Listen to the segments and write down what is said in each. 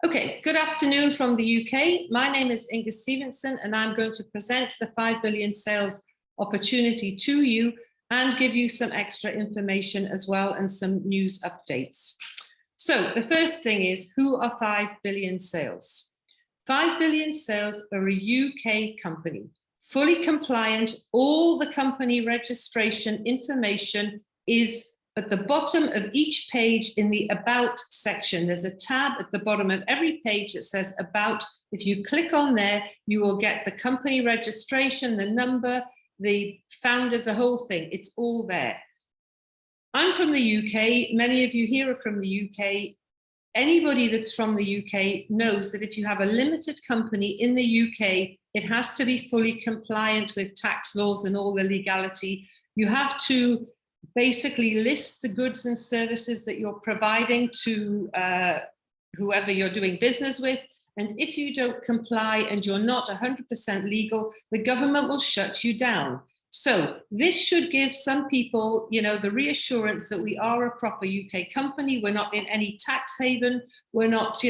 Okay, good afternoon from the UK. My name is Inger Stevenson and I'm going to present the 5 billion sales opportunity to you and give you some extra information as well and some news updates. So the first thing is, who are 5 billion sales? 5 billion sales are a UK company, fully compliant. All the company registration information is at the bottom of each page in the About section. There's a tab at the bottom of every page that says About. If you click on there, you will get the company registration, the number, the founders, the whole thing. It's all there. I'm from the UK. Many of you here are from the UK. Anybody that's from the UK knows that if you have a limited company in the UK, it has to be fully compliant with tax laws and all the legality. You have to basically list the goods and services that you're providing to whoever you're doing business with. And if you don't comply and you're not 100% legal, the government will shut you down. So this should give some people, the reassurance that we are a proper UK company. We're not in any tax haven. We're not,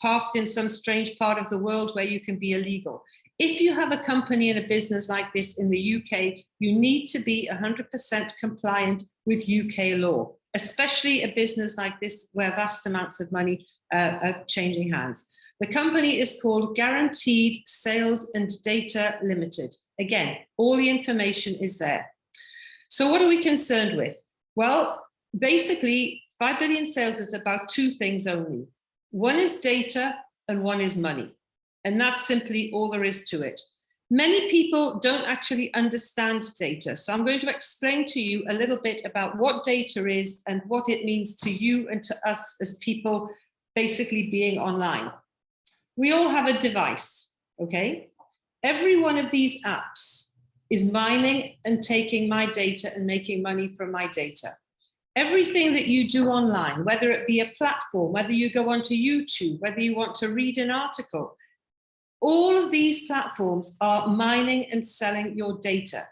parked in some strange part of the world where you can be illegal. If you have a company and a business like this in the UK, you need to be 100% compliant with UK law, especially a business like this where vast amounts of money are changing hands. The company is called Guaranteed Sales and Data Limited. Again, all the information is there. So what are we concerned with? Well, basically, 5 billion sales is about two things only. One is data and one is money. And that's simply all there is to it. Many people don't actually understand data. So I'm going to explain to you a little bit about what data is and what it means to you and to us as people basically being online. We all have a device, okay? Every one of these apps is mining and taking my data and making money from my data. Everything that you do online, whether it be a platform, whether you go onto YouTube, whether you want to read an article, all of these platforms are mining and selling your data.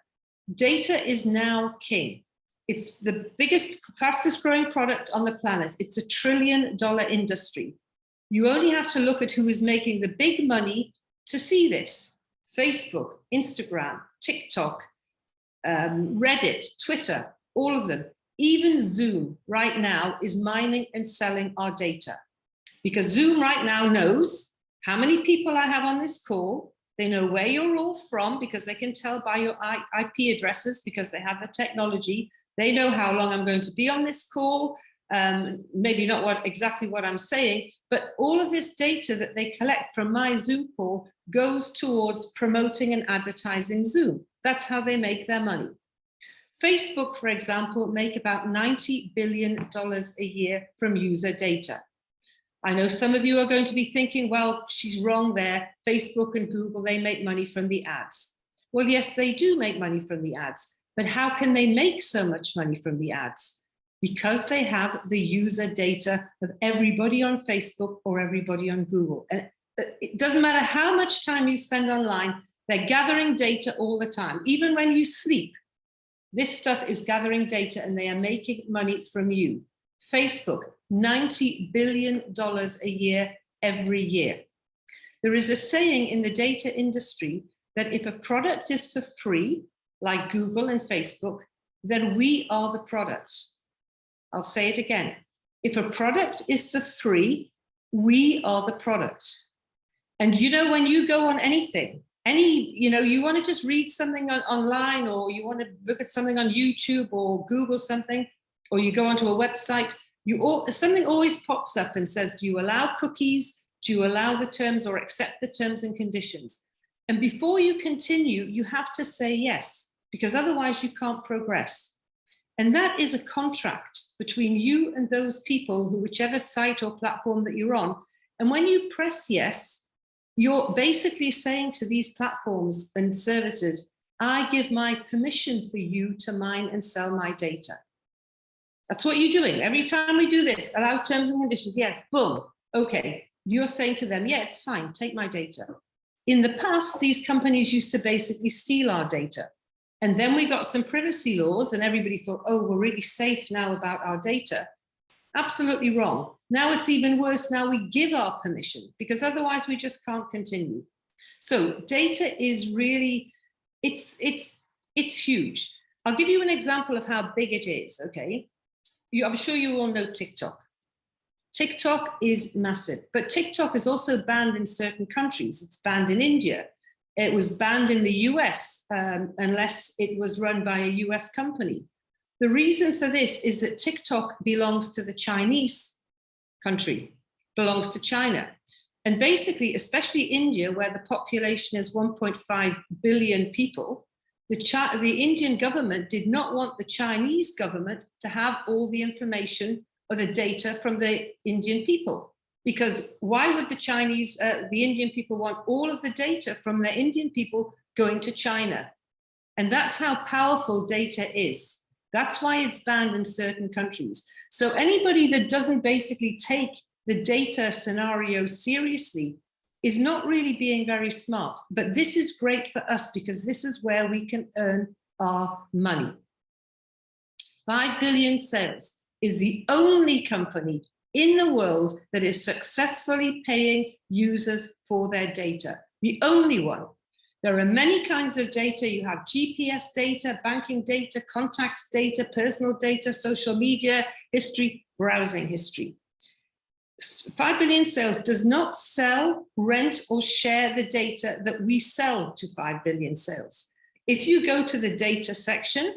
Data is now king. It's the biggest, fastest growing product on the planet. It's $1 trillion industry. You only have to look at who is making the big money to see this. Facebook, Instagram, TikTok, Reddit, Twitter, all of them. Even Zoom right now is mining and selling our data, because Zoom right now knows how many people I have on this call. They know where you're all from because they can tell by your IP addresses because they have the technology. They know how long I'm going to be on this call. Maybe not exactly what I'm saying, but all of this data that they collect from my Zoom call goes towards promoting and advertising Zoom. That's how they make their money. Facebook, for example, make about $90 billion a year from user data. I know some of you are going to be thinking, well, she's wrong there. Facebook and Google, they make money from the ads. Well, yes, they do make money from the ads, but how can they make so much money from the ads? Because they have the user data of everybody on Facebook or everybody on Google. And it doesn't matter how much time you spend online, they're gathering data all the time. Even when you sleep, this stuff is gathering data and they are making money from you. Facebook, $90 billion a year, every year. There is a saying in the data industry that if a product is for free, like Google and Facebook, then we are the product. I'll say it again. If a product is for free, we are the product. And when you go on anything, you want to just read something online, or you want to look at something on YouTube or Google something, or you go onto a website, something always pops up and says, do you allow cookies? Do you allow the terms or accept the terms and conditions? And before you continue, you have to say yes, because otherwise you can't progress. And that is a contract between you and those people who, whichever site or platform that you're on. And when you press yes, you're basically saying to these platforms and services, I give my permission for you to mine and sell my data. That's what you're doing. Every time we do this, allow terms and conditions, yes, boom, okay. You're saying to them, yeah, it's fine, take my data. In the past, these companies used to basically steal our data. And then we got some privacy laws and everybody thought, oh, we're really safe now about our data. Absolutely wrong. Now it's even worse. Now we give our permission because otherwise we just can't continue. So data is really, it's huge. I'll give you an example of how big it is, okay? I'm sure you all know TikTok. TikTok is massive, but TikTok is also banned in certain countries. It's banned in India. It was banned in the US unless it was run by a US company. The reason for this is that TikTok belongs to the Chinese country, belongs to China. And basically, especially India, where the population is 1.5 billion people, the Indian government did not want the Chinese government to have all the information or the data from the Indian people. Because why would the Indian people want all of the data from the Indian people going to China? And that's how powerful data is. That's why it's banned in certain countries. So anybody that doesn't basically take the data scenario seriously is not really being very smart. But this is great for us because this is where we can earn our money. 5 billion sales is the only company in the world that is successfully paying users for their data. The only one. There are many kinds of data. You have GPS data, banking data, contacts data, personal data, social media history, browsing history. 5 billion sales does not sell, rent, or share the data that we sell to 5 billion sales. If you go to the data section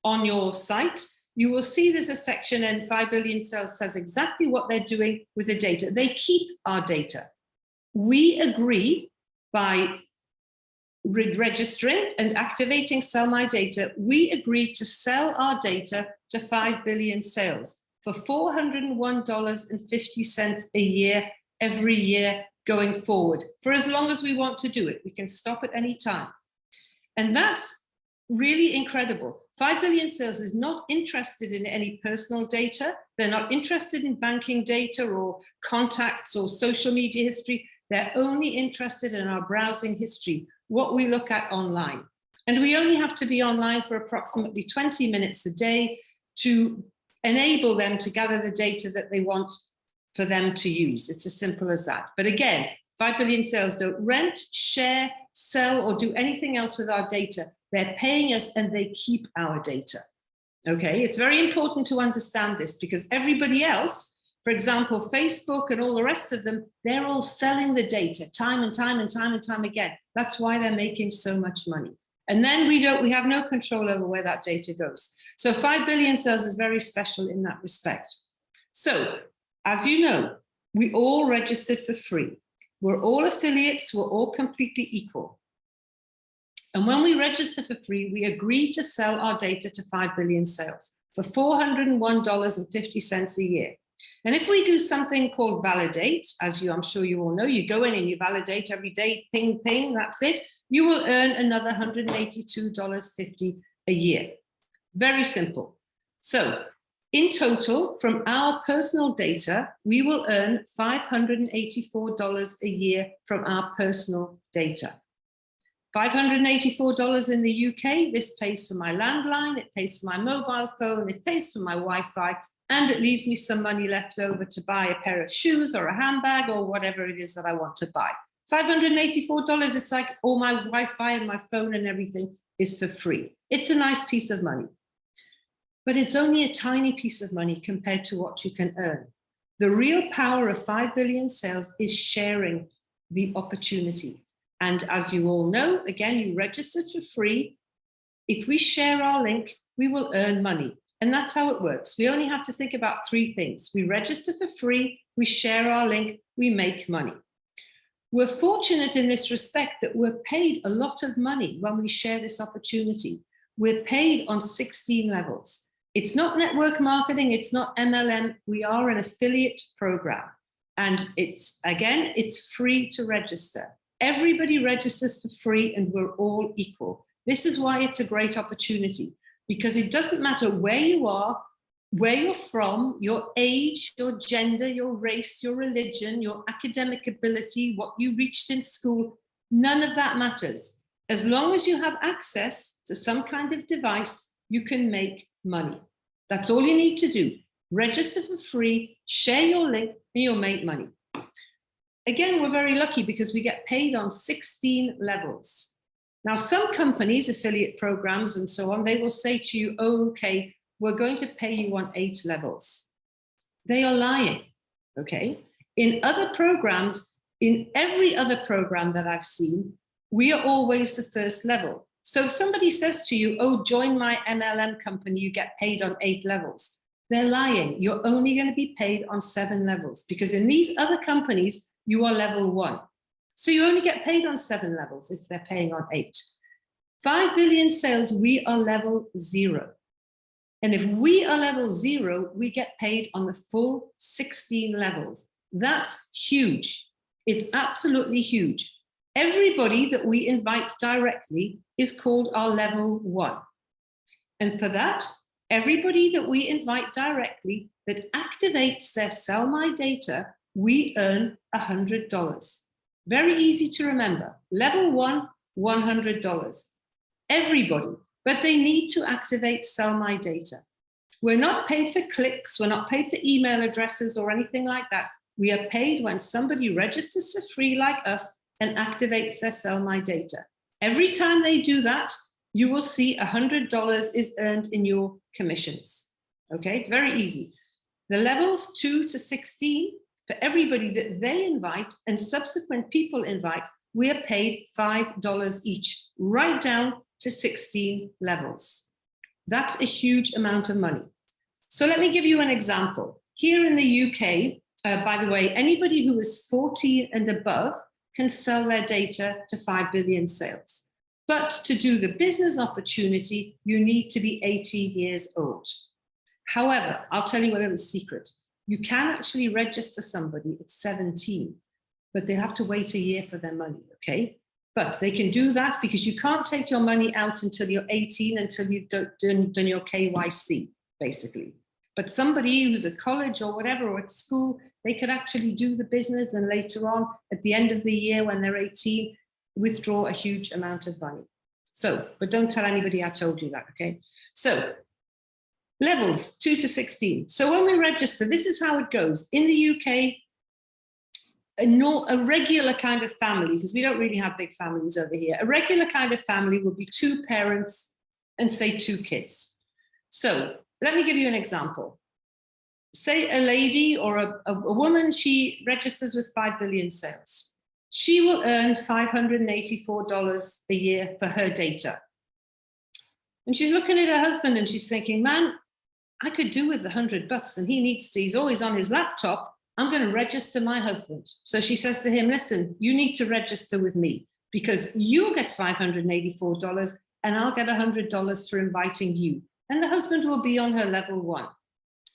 on your site, you will see there's a section and 5 billion sales says exactly what they're doing with the data. They keep our data. We agree by registering and activating Sell My Data, we agree to sell our data to 5 billion sales for $401.50 a year, every year going forward, for as long as we want to do it. We can stop at any time. And that's really incredible. 5 billion sales is not interested in any personal data. They're not interested in banking data or contacts or social media history. They're only interested in our browsing history, what we look at online. And we only have to be online for approximately 20 minutes a day to enable them to gather the data that they want for them to use. It's as simple as that. But again, 5 billion sales don't rent, share, sell, or do anything else with our data. They're paying us and they keep our data. Okay, it's very important to understand this because everybody else, for example, Facebook and all the rest of them, they're all selling the data time and time and time and time again. That's why they're making so much money. And then we have no control over where that data goes. So 5 billion sales is very special in that respect. So as you know, we all registered for free. We're all affiliates, we're all completely equal. And when we register for free, we agree to sell our data to 5 billion sales for $401.50 a year. And if we do something called validate, as I'm sure you all know, you go in and you validate every day, ping, ping, that's it, you will earn another $182.50 a year. Very simple. So in total, from our personal data, we will earn $584 a year from our personal data. $584 in the UK, this pays for my landline, it pays for my mobile phone, it pays for my Wi-Fi, and it leaves me some money left over to buy a pair of shoes or a handbag or whatever it is that I want to buy. $584, it's like all my Wi-Fi and my phone and everything is for free. It's a nice piece of money, but it's only a tiny piece of money compared to what you can earn. The real power of 5 billion sales is sharing the opportunity. And as you all know, again, you registered for free. If we share our link, we will earn money. And that's how it works. We only have to think about 3 things. We register for free, we share our link, we make money. We're fortunate in this respect that we're paid a lot of money when we share this opportunity. We're paid on 16 levels. It's not network marketing, it's not MLM, we are an affiliate program. And it's free to register. Everybody registers for free and we're all equal. This is why it's a great opportunity, because it doesn't matter where you are, where you're from, your age, your gender, your race, your religion, your academic ability, what you reached in school, none of that matters. As long as you have access to some kind of device, you can make money. That's all you need to do. register for free, share your link, and you'll make money. Again, we're very lucky because we get paid on 16 levels. Now, some companies, affiliate programs and so on, they will say to you, oh, okay, we're going to pay you on 8 levels. They are lying, okay? In other programs, in every other program that I've seen, we are always the first level. So if somebody says to you, oh, join my MLM company, you get paid on 8 levels. They're lying. You're only going to be paid on 7 levels because in these other companies, you are level 1. So you only get paid on 7 levels if they're paying on 8. 5 billion sales, we are level 0. And if we are level 0, we get paid on the full 16 levels. That's huge. It's absolutely huge. Everybody that we invite directly is called our level 1. And for that, everybody that we invite directly that activates their Sell My Data, we earn $100. Very easy to remember. Level 1, $100. Everybody, but they need to activate Sell My Data. We're not paid for clicks, we're not paid for email addresses or anything like that. We are paid when somebody registers for free like us and activates their Sell My Data. Every time they do that, you will see $100 is earned in your commissions. Okay, it's very easy. The levels 2 to 16, for everybody that they invite and subsequent people invite, we are paid $5 each, right down to 16 levels. That's a huge amount of money. So let me give you an example. Here in the UK, by the way, anybody who is 14 and above can sell their data to 5 billion sales. But to do the business opportunity, you need to be 18 years old. However, I'll tell you a little secret. You can actually register somebody at 17, but they have to wait a year for their money, okay? But they can do that because you can't take your money out until you're 18, until you've done your KYC, basically. But somebody who's at college or whatever, or at school, they could actually do the business and later on, at the end of the year when they're 18, withdraw a huge amount of money. So, but don't tell anybody I told you that, okay? So, levels 2 to 16. So when we register, this is how it goes. In the UK, a regular kind of family, because we don't really have big families over here, a regular kind of family would be 2 parents and say 2 kids. So let me give you an example. Say a lady or a woman, she registers with 5 billion sales. She will earn $584 a year for her data. And she's looking at her husband and she's thinking, man, I could do with the $100 and he's always on his laptop. I'm going to register my husband. So she says to him, listen, you need to register with me because you'll get $584 and I'll get $100 for inviting you. And the husband will be on her level 1.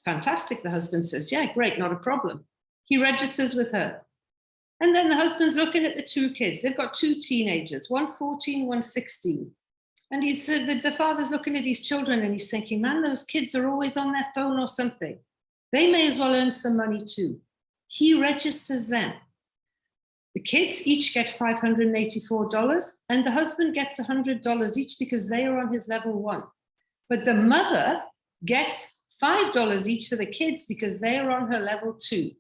Fantastic, the husband says, yeah, great, not a problem. He registers with her. And then the husband's looking at the 2 kids. They've got 2 teenagers, one 14, one 16. And he said that the father's looking at his children and he's thinking, man, those kids are always on their phone or something. They may as well earn some money too. He registers them. The kids each get $584 and the husband gets $100 each because they are on his level 1. But the mother gets $5 each for the kids because they are on her level 2.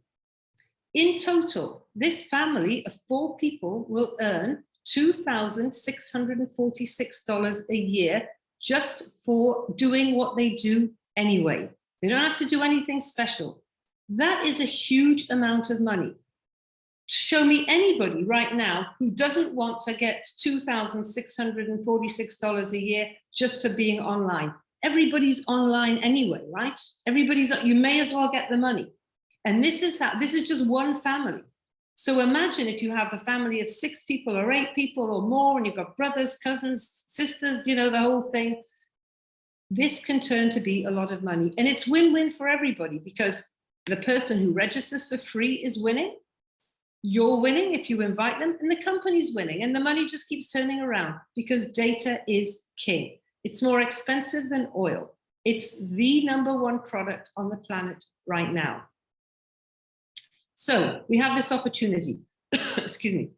In total, this family of 4 people will earn $2,646 a year just for doing what they do anyway. They don't have to do anything special. That is a huge amount of money. Show me anybody right now who doesn't want to get $2,646 a year just for being online. Everybody's online anyway, right? You may as well get the money. And this is just one family. So imagine if you have a family of 6 people or 8 people or more, and you've got brothers, cousins, sisters, the whole thing. This can turn to be a lot of money. And it's win-win for everybody because the person who registers for free is winning. You're winning if you invite them, and the company's winning. And the money just keeps turning around because data is king. It's more expensive than oil. It's the #1 product on the planet right now. So we have this opportunity, excuse me.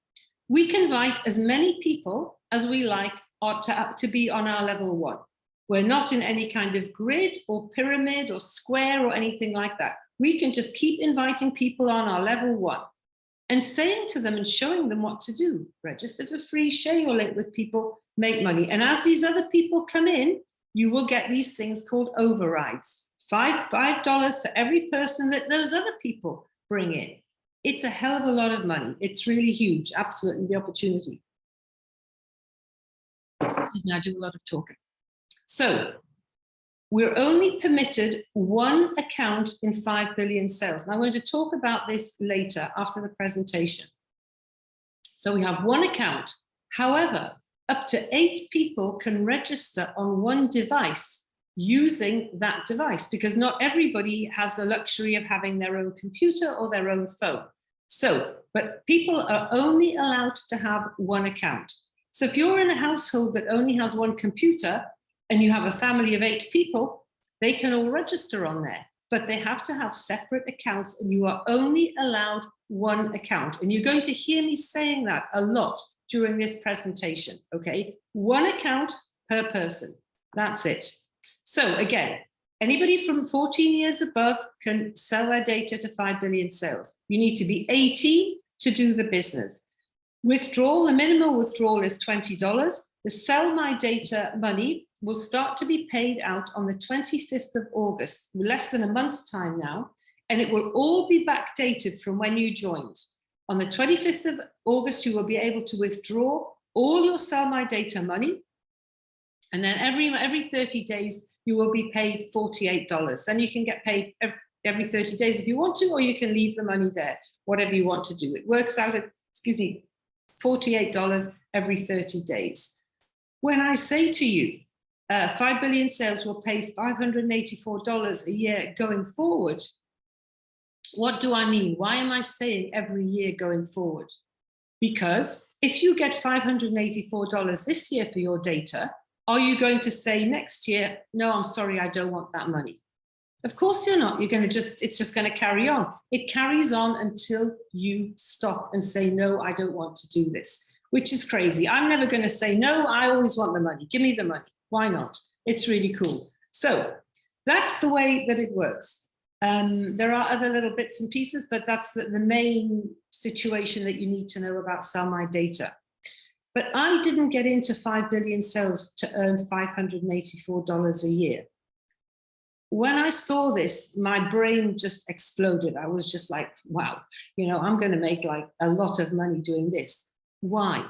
We can invite as many people as we like to be on our level 1. We're not in any kind of grid or pyramid or square or anything like that. We can just keep inviting people on our level 1 and saying to them and showing them what to do. Register for free, share your link with people, make money. And as these other people come in, you will get these things called overrides. $5 for every person that those other people bring in. It's a hell of a lot of money. It's really huge, absolutely, the opportunity. Excuse me, I do a lot of talking. So we're only permitted 1 account in 5 billion sales. And I'm going to talk about this later after the presentation. So we have 1 account. However, up to 8 people can register on 1 device using that device, because not everybody has the luxury of having their own computer or their own phone. So, but people are only allowed to have 1 account. So if you're in a household that only has 1 computer and you have a family of 8 people, they can all register on there, but they have to have separate accounts, and you are only allowed 1 account. And you're going to hear me saying that a lot during this presentation, okay? 1 account per person, that's it. So again, anybody from 14 years above can sell their data to 5 billion sales. You need to be 18 to do the business. Withdrawal, the minimum withdrawal is $20. The sell my data money will start to be paid out on the 25th of August, less than a month's time now, and it will all be backdated from when you joined. On the 25th of August, you will be able to withdraw all your sell my data money, and then every 30 days, you will be paid $48. Then you can get paid every 30 days if you want to, or you can leave the money there, whatever you want to do. It works out at, excuse me, $48 every 30 days. When I say to you, 5 billion sales will pay $584 a year going forward, what do I mean? Why am I saying every year going forward? Because if you get $584 this year for your data, are you going to say next year, no, I'm sorry, I don't want that money? Of course you're not. You're going to it's just going to carry on. It carries on until you stop and say, no, I don't want to do this, which is crazy. I'm never going to say, no, I always want the money. Give me the money. Why not? It's really cool. So that's the way that it works. There are other little bits and pieces, but that's the main situation that you need to know about Sell My Data. But I didn't get into 5 billion sales to earn $584 a year. When I saw this, my brain just exploded. I was just like, wow, I'm going to make like a lot of money doing this. Why?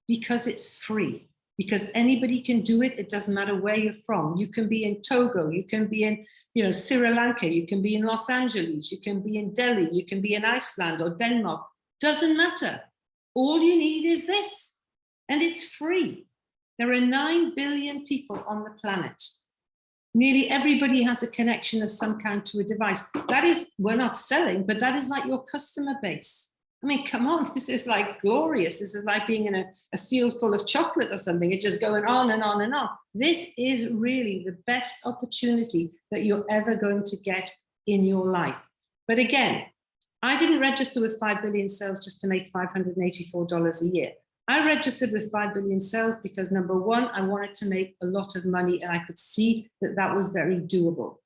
Because it's free. Because anybody can do it. It doesn't matter where you're from. You can be in Togo, you can be in Sri Lanka, you can be in Los Angeles, you can be in Delhi, you can be in Iceland or Denmark. Doesn't matter. All you need is this. And it's free. There are 9 billion people on the planet. Nearly everybody has a connection of some kind to a device. That is, we're not selling, but that is like your customer base. I mean, come on, this is like glorious. This is like being in a field full of chocolate or something. It's just going on and on and on. This is really the best opportunity that you're ever going to get in your life. But again, I didn't register with 5 billion sales just to make $584 a year. I registered with 5 billion sales because number 1, I wanted to make a lot of money, and I could see that that was very doable.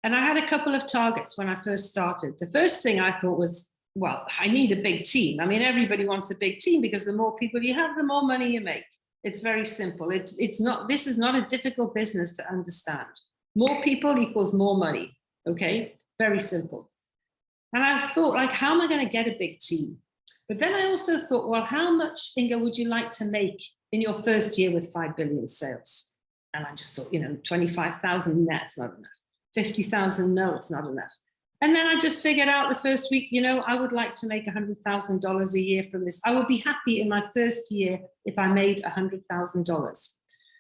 And I had a couple of targets when I first started. The first thing I thought was, well, I need a big team. I mean, everybody wants a big team because the more people you have, the more money you make. It's very simple. This is not a difficult business to understand. More people equals more money. Okay, very simple. And I thought, like, how am I going to get a big team? But then I also thought, well, how much, Inger, would you like to make in your first year with 5 billion sales? And I just thought, 25,000, no, it's not enough. 50,000, no, it's not enough. And then I just figured out the first week, I would like to make $100,000 a year from this. I would be happy in my first year if I made $100,000.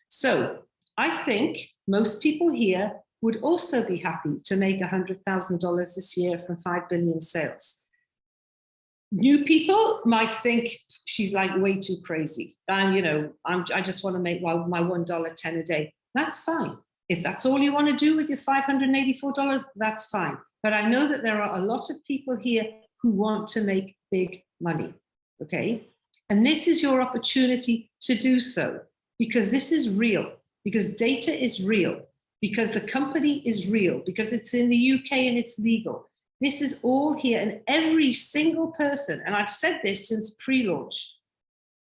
So I think most people here would also be happy to make $100,000 this year from 5 billion sales. New people might think she's like way too crazy. I just want to make my $1.10 a day. That's fine. If that's all you want to do with your $584, that's fine. But I know that there are a lot of people here who want to make big money, okay? And this is your opportunity to do so, because this is real. because data is real, because the company is real, because it's in the UK and it's legal. This is all here, and every single person, and I've said this since pre-launch,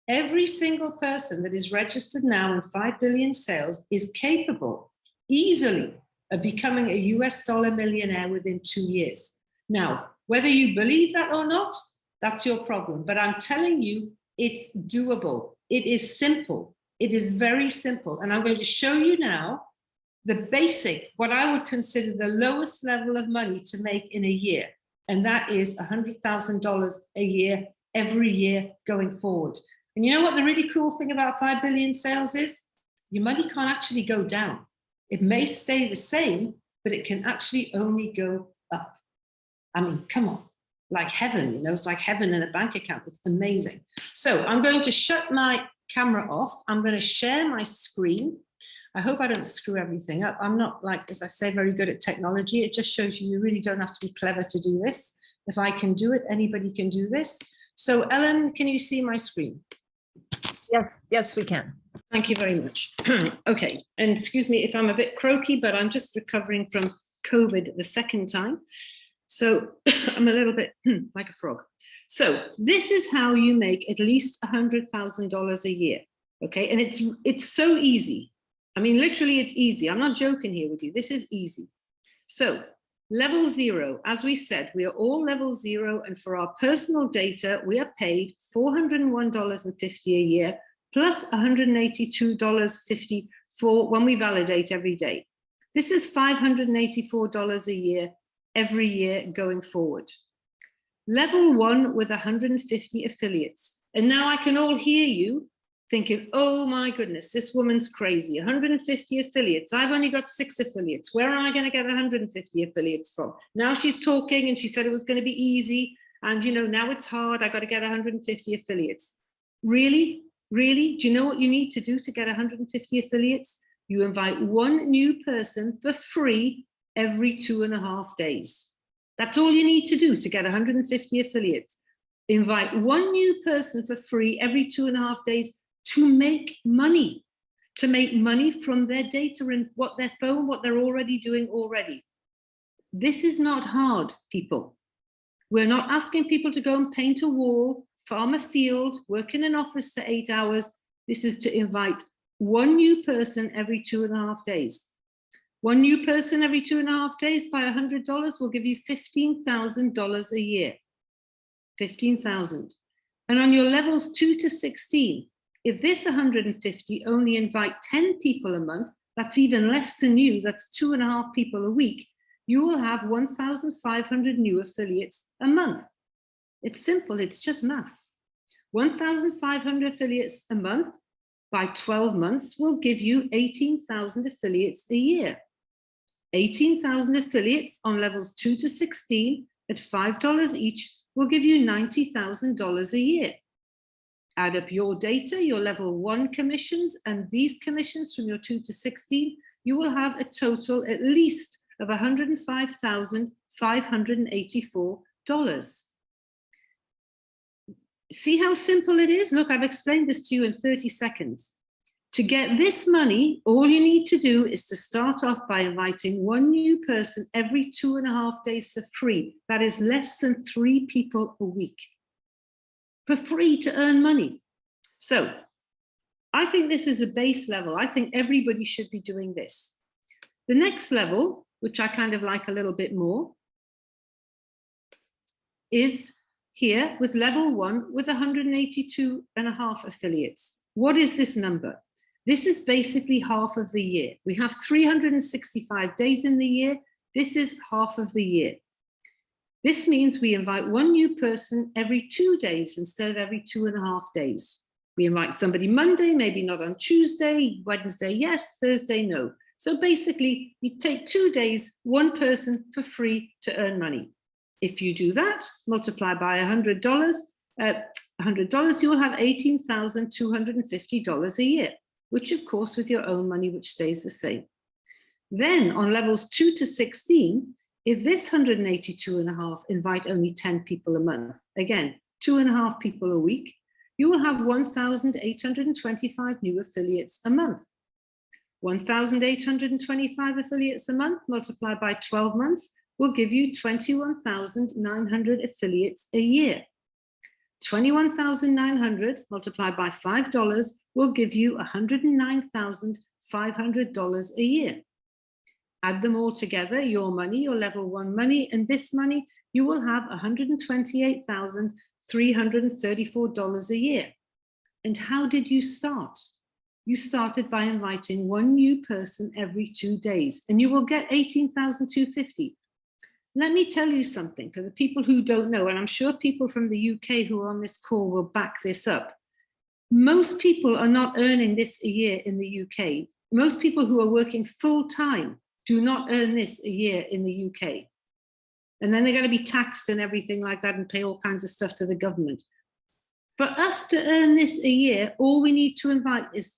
every single person that is registered now in 5 billion sales is capable easily of becoming a US dollar millionaire within 2 years. Now, whether you believe that or not, that's your problem. But I'm telling you, it's doable. It is simple. It is very simple. And I'm going to show you now the basic, what I would consider the lowest level of money to make in a year. And that is $100,000 a year, every year going forward. And you know what the really cool thing about 5 billion sales is? Your money can't actually go down. It may stay the same, but it can actually only go up. I mean, come on, like heaven, you know, it's like heaven in a bank account. It's amazing. So I'm going to shut my camera off. I'm going to share my screen. I hope I don't screw everything up. I'm not, like, as I say, very good at technology. It just shows you really don't have to be clever to do this. If I can do it, anybody can do this. So Ellen, can you see my screen? Yes, we can. Thank you very much. Okay, and excuse me if I'm a bit croaky, but I'm just recovering from COVID the second time. So I'm a little bit like a frog. So this is how you make at least $100,000 a year. Okay, and it's so easy. I mean, literally, it's easy. I'm not joking here with you. This is easy. So level 0, as we said, we are all level 0. And for our personal data, we are paid $401.50 a year plus $182.50 for when we validate every day. This is $584 a year, every year going forward. Level 1 with 150 affiliates. And now I can all hear you thinking, oh my goodness, this woman's crazy, 150 affiliates. I've only got 6 affiliates. Where am I going to get 150 affiliates from? Now she's talking and she said it was going to be easy. And you know, now it's hard. I got to get 150 affiliates. Really? Really? Do you know what you need to do to get 150 affiliates? You invite one new person for free every 2.5 days. That's all you need to do to get 150 affiliates. Invite one new person for free every 2.5 days to make money from their data and what they're already doing already. This is not hard, people. We're not asking people to go and paint a wall, farm a field, work in an office for 8 hours. This is to invite one new person every 2.5 days. One new person every 2.5 days by $100 will give you $15,000 a year. 15,000. And on your levels 2 to 16, if this 150 only invite 10 people a month, that's even less than you, that's 2.5 people a week, you will have 1,500 new affiliates a month. It's simple, it's just maths. 1,500 affiliates a month by 12 months will give you 18,000 affiliates a year. 18,000 affiliates on levels 2 to 16 at $5 each will give you $90,000 a year. Add up your data, your level 1 commissions, and these commissions from your 2 to 16, you will have a total at least of $105,584. See how simple it is? Look, I've explained this to you in 30 seconds. To get this money, all you need to do is to start off by inviting one new person every 2.5 days for free. That is less than 3 people a week. For free to earn money. So I think this is a base level. I think everybody should be doing this. The next level, which I kind of like a little bit more, is here with level 1 with 182.5 affiliates. What is this number? This is basically half of the year. We have 365 days in the year. This is half of the year. This means we invite one new person every 2 days instead of every 2.5 days. We invite somebody Monday, maybe not on Tuesday, Wednesday, yes, Thursday, no. So basically, you take 2 days, one person for free to earn money. If you do that, multiply by $100, you will have $18,250 a year, which of course with your own money, which stays the same. Then on levels 2 to 16, if this 182.5 invite only 10 people a month, again, 2.5 people a week, you will have 1,825 new affiliates a month. 1,825 affiliates a month multiplied by 12 months will give you 21,900 affiliates a year. 21,900 multiplied by $5 will give you $109,500 a year. Add them all together, your money, your level 1 money, and this money, you will have $128,334 a year. And how did you start? You started by inviting one new person every 2 days, and you will get 18,250. Let me tell you something for the people who don't know, and I'm sure people from the UK who are on this call will back this up. Most people are not earning this a year in the UK. Most people who are working full time do not earn this a year in the UK. And then they're going to be taxed and everything like that and pay all kinds of stuff to the government. For us to earn this a year, all we need to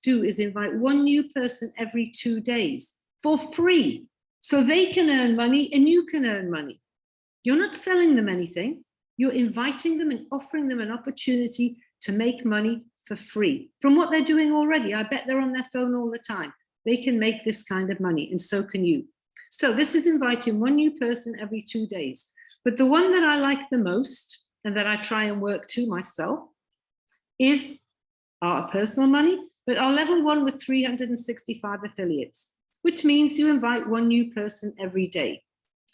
do is invite one new person every 2 days for free. So they can earn money and you can earn money. You're not selling them anything. You're inviting them and offering them an opportunity to make money for free from what they're doing already. I bet they're on their phone all the time. They can make this kind of money, and so can you. So this is inviting one new person every 2 days. But the one that I like the most and that I try and work to myself is our personal money, but our level 1 with 365 affiliates, which means you invite one new person every day.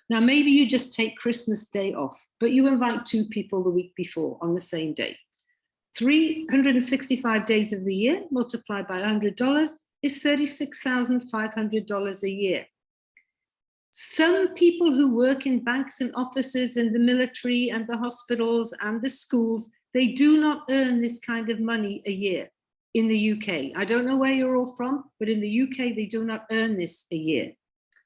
Now, maybe you just take Christmas Day off, but you invite 2 people the week before on the same day. 365 days of the year multiplied by $100 is $36,500 a year. Some people who work in banks and offices and the military and the hospitals and the schools, they do not earn this kind of money a year in the UK. I don't know where you're all from, but in the UK, they do not earn this a year.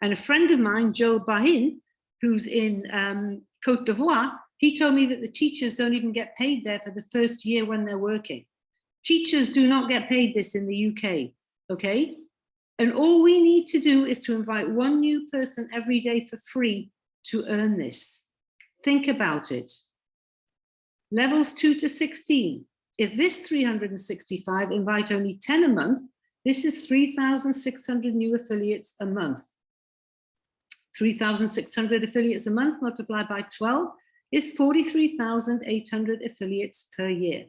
And a friend of mine, Joe Bahin, who's in Côte d'Ivoire, he told me that the teachers don't even get paid there for the first year when they're working. Teachers do not get paid this in the UK, okay? And all we need to do is to invite one new person every day for free to earn this. Think about it. Levels 2 to 16. If this 365 invite only 10 a month, this is 3,600 new affiliates a month. 3,600 affiliates a month multiplied by 12 is 43,800 affiliates per year.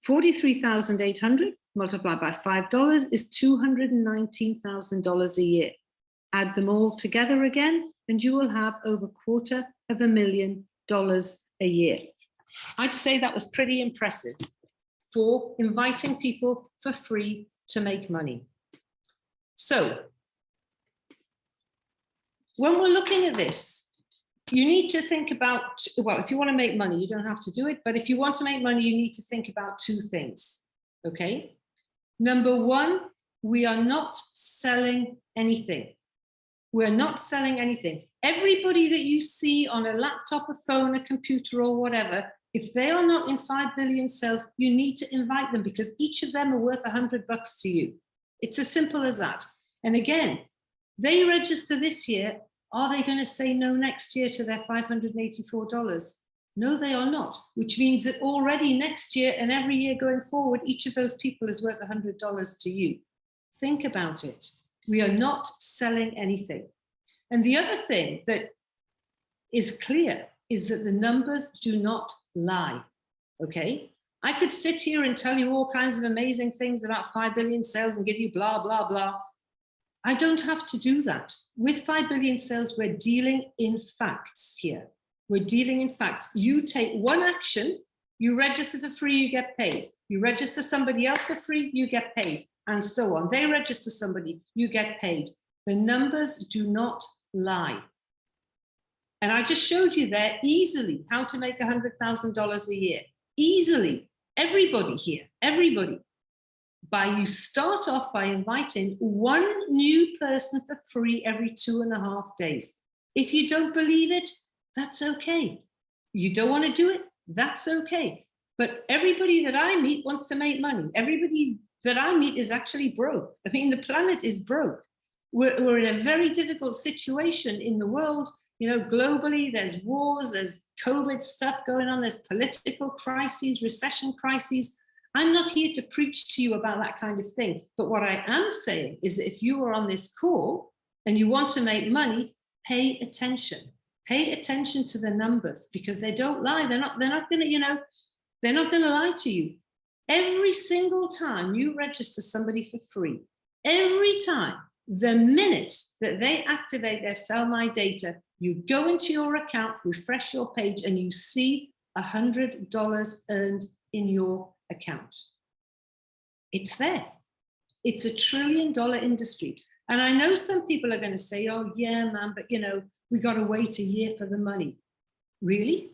43,800 multiplied by $5 is $219,000 a year. Add them all together again, and you will have over $250,000 a year. I'd say that was pretty impressive for inviting people for free to make money. So when we're looking at this, you need to think about, well, if you want to make money, you don't have to do it, but if you want to make money, you need to think about 2 things, okay? Number 1, we are not selling anything. We're not selling anything. Everybody that you see on a laptop, a phone, a computer, or whatever, if they are not in 5 billion sales, you need to invite them because each of them are worth $100 to you. It's as simple as that. And again, they register this year. Are they going to say no next year to their $584? No, they are not, which means that already next year and every year going forward, each of those people is worth $100 to you. Think about it. We are not selling anything. And the other thing that is clear is that the numbers do not lie, okay? I could sit here and tell you all kinds of amazing things about 5 billion sales and give you blah, blah, blah. I don't have to do that. With 5 billion sales, we're dealing in facts here. We're dealing in facts. You take one action, you register for free, you get paid. You register somebody else for free, you get paid, and so on. They register somebody, you get paid. The numbers do not lie. And I just showed you there easily how to make $100,000 a year. Easily, everybody here, everybody. You start off by inviting one new person for free every 2.5 days. If you don't believe it, that's okay. You don't want to do it, that's okay. But everybody that I meet wants to make money. Everybody that I meet is actually broke. I mean, the planet is broke. We're in a very difficult situation in the world. You know, globally, there's wars, there's COVID stuff going on, there's political crises, recession crises. I'm not here to preach to you about that kind of thing. But what I am saying is that if you are on this call and you want to make money, pay attention. Pay attention to the numbers, because they don't lie. They're not going to, they're not going to lie to you. Every single time you register somebody for free, every time, the minute that they activate their Sell My data, you go into your account, refresh your page, and you see $100 earned in your account. It's there. It's $1 trillion industry. And I know some people are going to say, oh yeah, man, but we got to wait a year for the money. Really?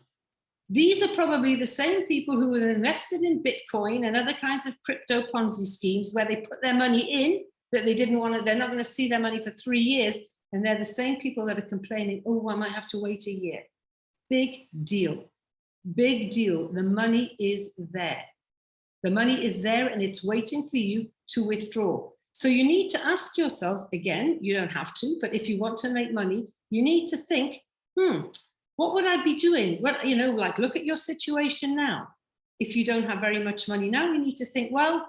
These are probably the same people who are invested in Bitcoin and other kinds of crypto Ponzi schemes where they put their money in that they didn't want to, they're not going to see their money for 3 years. And they're the same people that are complaining, oh, I might have to wait a year. Big deal. Big deal. The money is there. The money is there and it's waiting for you to withdraw. So you need to ask yourselves, again, you don't have to, but if you want to make money, you need to think, what would I be doing? Well, like look at your situation now. If you don't have very much money now, you need to think, well,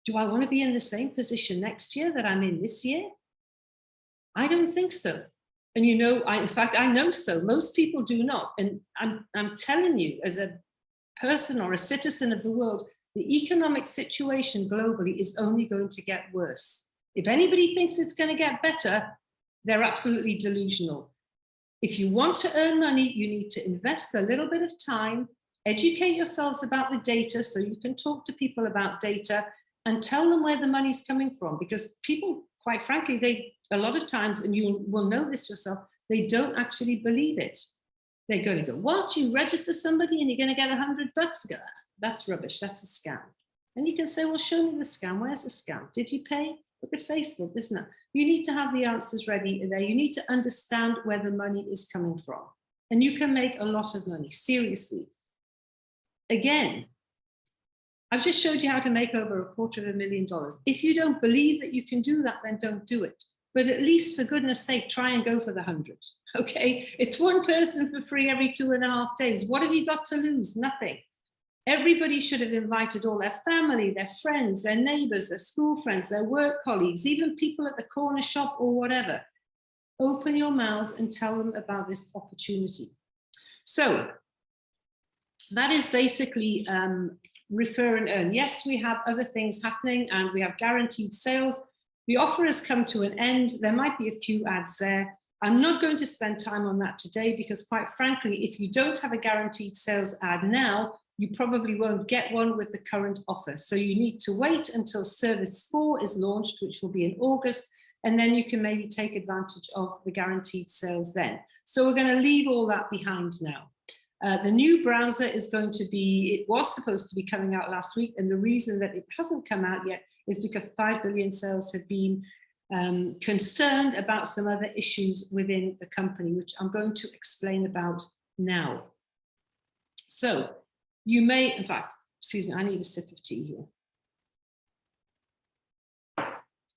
do I want to be in the same position next year that I'm in this year? I don't think so. And in fact, I know so. Most people do not. And I'm telling you, as a person or a citizen of the world, the economic situation globally is only going to get worse. If anybody thinks it's going to get better, they're absolutely delusional. If you want to earn money, you need to invest a little bit of time, educate yourselves about the data so you can talk to people about data and tell them where the money's coming from. Because people, quite frankly, a lot of times, and you will know this yourself, they don't actually believe it. They're going to go, what? You register somebody and you're going to get $100? Go, that's rubbish. That's a scam. And you can say, well, show me the scam. Where's the scam? Did you pay? Look at Facebook, isn't it? You need to have the answers ready there. You need to understand where the money is coming from. And you can make a lot of money, seriously. Again, I've just showed you how to make over $250,000. If you don't believe that you can do that, then don't do it. But at least, for goodness sake, try and go for the 100, okay? It's one person for free every 2.5 days. What have you got to lose? Nothing. Everybody should have invited all their family, their friends, their neighbors, their school friends, their work colleagues, even people at the corner shop or whatever. Open your mouths and tell them about this opportunity. So that is basically refer and earn. Yes, we have other things happening and we have guaranteed sales. The offer has come to an end. There might be a few ads there. I'm not going to spend time on that today because, quite frankly, if you don't have a guaranteed sales ad now, you probably won't get one with the current offer. So you need to wait until Service 4 is launched, which will be in August, and then you can maybe take advantage of the guaranteed sales then. So we're going to leave all that behind now. The new browser is going to be, it was supposed to be coming out last week, and the reason that it hasn't come out yet is because 5 billion sales have been concerned about some other issues within the company, which I'm going to explain about now. So you may, in fact, excuse me, I need a sip of tea here.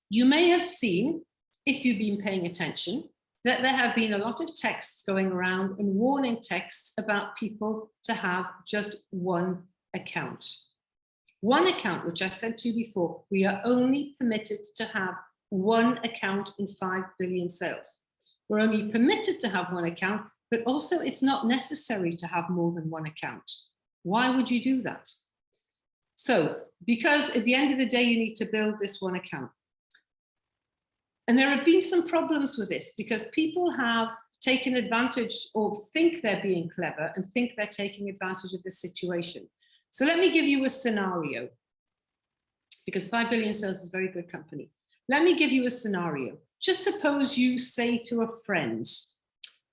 You may have seen, if you've been paying attention, that there have been a lot of texts going around and warning texts about people to have just one account. One account, which I said to you before, we are only permitted to have one account in 5 billion sales. We're only permitted to have one account, but also it's not necessary to have more than one account. Why would you do that? So, because at the end of the day, you need to build this one account. And there have been some problems with this because people have taken advantage or think they're being clever and think they're taking advantage of the situation. So let me give you a scenario because 5 billion sales is a very good company. Let me give you a scenario. Just suppose you say to a friend,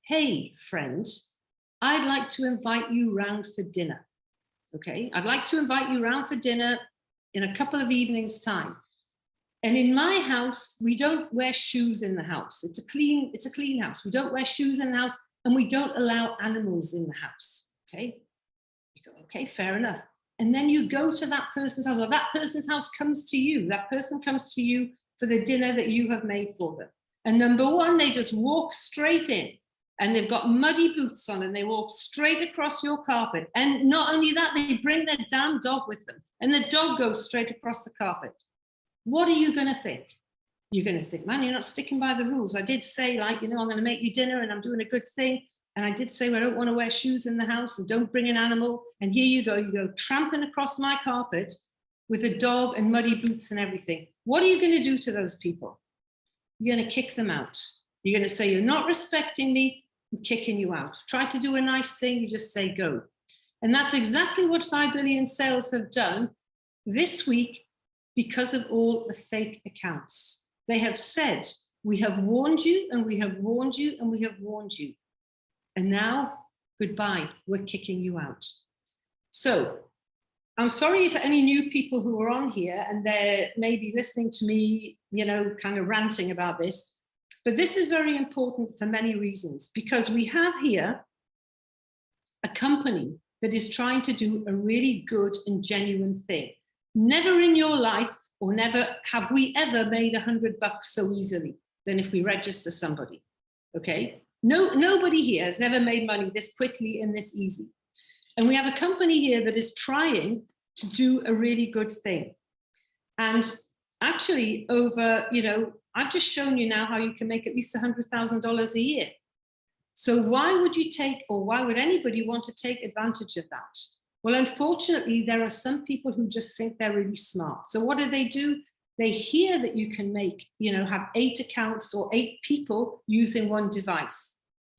hey, friend, I'd like to invite you round for dinner. Okay, I'd like to invite you round for dinner in a couple of evenings' time. And in my house, we don't wear shoes in the house. It's a clean house. We don't wear shoes in the house and we don't allow animals in the house. Okay, you go, okay, fair enough. And then you go to that person's house, or that person's house comes to you. That person comes to you for the dinner that you have made for them. And number one, they just walk straight in. and they've got muddy boots on and they walk straight across your carpet. And not only that, they bring their damn dog with them and the dog goes straight across the carpet. What are you going to think? You're going to think, man, you're not sticking by the rules. I did say, like, you know, I'm going to make you dinner and I'm doing a good thing. And I did say, well, I don't want to wear shoes in the house and don't bring an animal. And here you go tramping across my carpet with a dog and muddy boots and everything. What are you going to do to those people? You're going to kick them out. You're going to say, you're not respecting me, I'm kicking you out. Try to do a nice thing, you just say go. And that's exactly what 5 billion sales have done this week because of all the fake accounts. They have said, we have warned you and we have warned you and we have warned you. And now, goodbye, we're kicking you out. So I'm sorry for any new people who are on here and they're maybe listening to me, you know, kind of ranting about this. But this is very important for many reasons, because we have here a company that is trying to do a really good and genuine thing. Never in your life, or never have we ever made $100 so easily than if we register somebody, okay? Nobody here has ever made money this quickly and this easy. And we have a company here that is trying to do a really good thing. And actually over, you know, I've just shown you now how you can make at least $100,000 a year. So why would you take, or why would anybody want to take advantage of that? Well, unfortunately, there are some people who just think they're really smart. So what do? They hear that you can make, you know, have 8 accounts or 8 people using one device.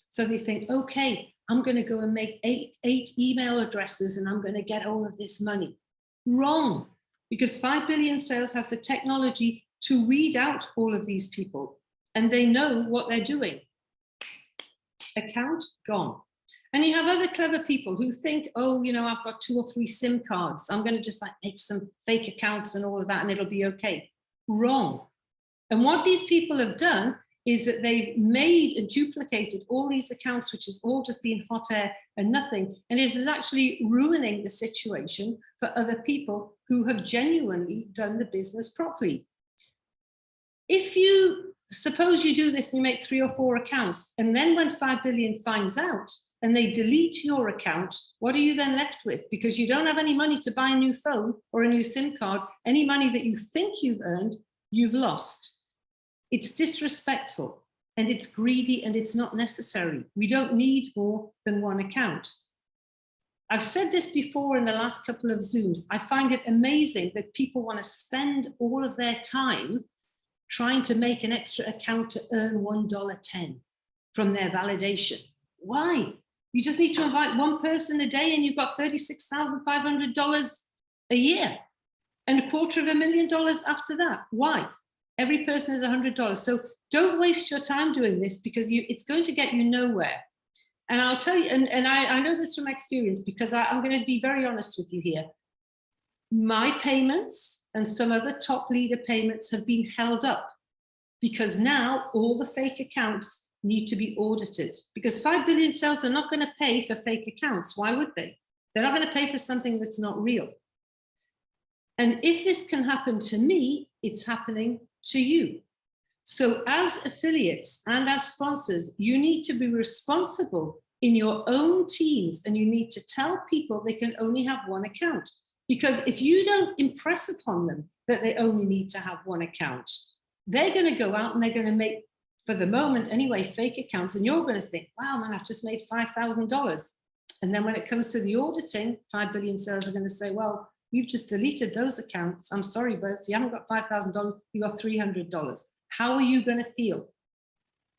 So they think, okay, I'm going to go and make 8 email addresses and I'm going to get all of this money. Wrong, because 5 billion sales has the technology to weed out all of these people and they know what they're doing. Account gone. And you have other clever people who think, oh, you know, I've got 2 or 3 SIM cards. I'm going to just like make some fake accounts and all of that and it'll be okay. Wrong. And what these people have done is that they've made and duplicated all these accounts, which has all just been hot air and nothing. And it is actually ruining the situation for other people who have genuinely done the business properly. If you suppose you do this and you make 3 or 4 accounts, and then when 5 billion finds out and they delete your account, what are you then left with? Because you don't have any money to buy a new phone or a new SIM card, any money that you think you've earned, you've lost. It's disrespectful and it's greedy and it's not necessary. We don't need more than 1 account. I've said this before in the last couple of Zooms. I find it amazing that people want to spend all of their time trying to make an extra account to earn $1.10 from their validation. Why? You just need to invite 1 person a day and you've got $36,500 a year and $250,000 after that. Why? Every person is $100. So don't waste your time doing this because it's going to get you nowhere. And I'll tell you, and I know this from experience because I'm going to be very honest with you here. My payments and some other top leader payments have been held up because now all the fake accounts need to be audited because 5 billion sales are not going to pay for fake accounts. Why would they? They're not going to pay for something that's not real. And if this can happen to me, it's happening to you. So as affiliates and as sponsors, you need to be responsible in your own teams and you need to tell people they can only have 1 account. Because if you don't impress upon them that they only need to have 1 account, they're going to go out and they're going to make, for the moment anyway, fake accounts. And you're going to think, wow, man, I've just made $5,000. And then when it comes to the auditing, 5 billion sales are going to say, well, you've just deleted those accounts. I'm sorry, but you haven't got $5,000, you got $300. How are you going to feel?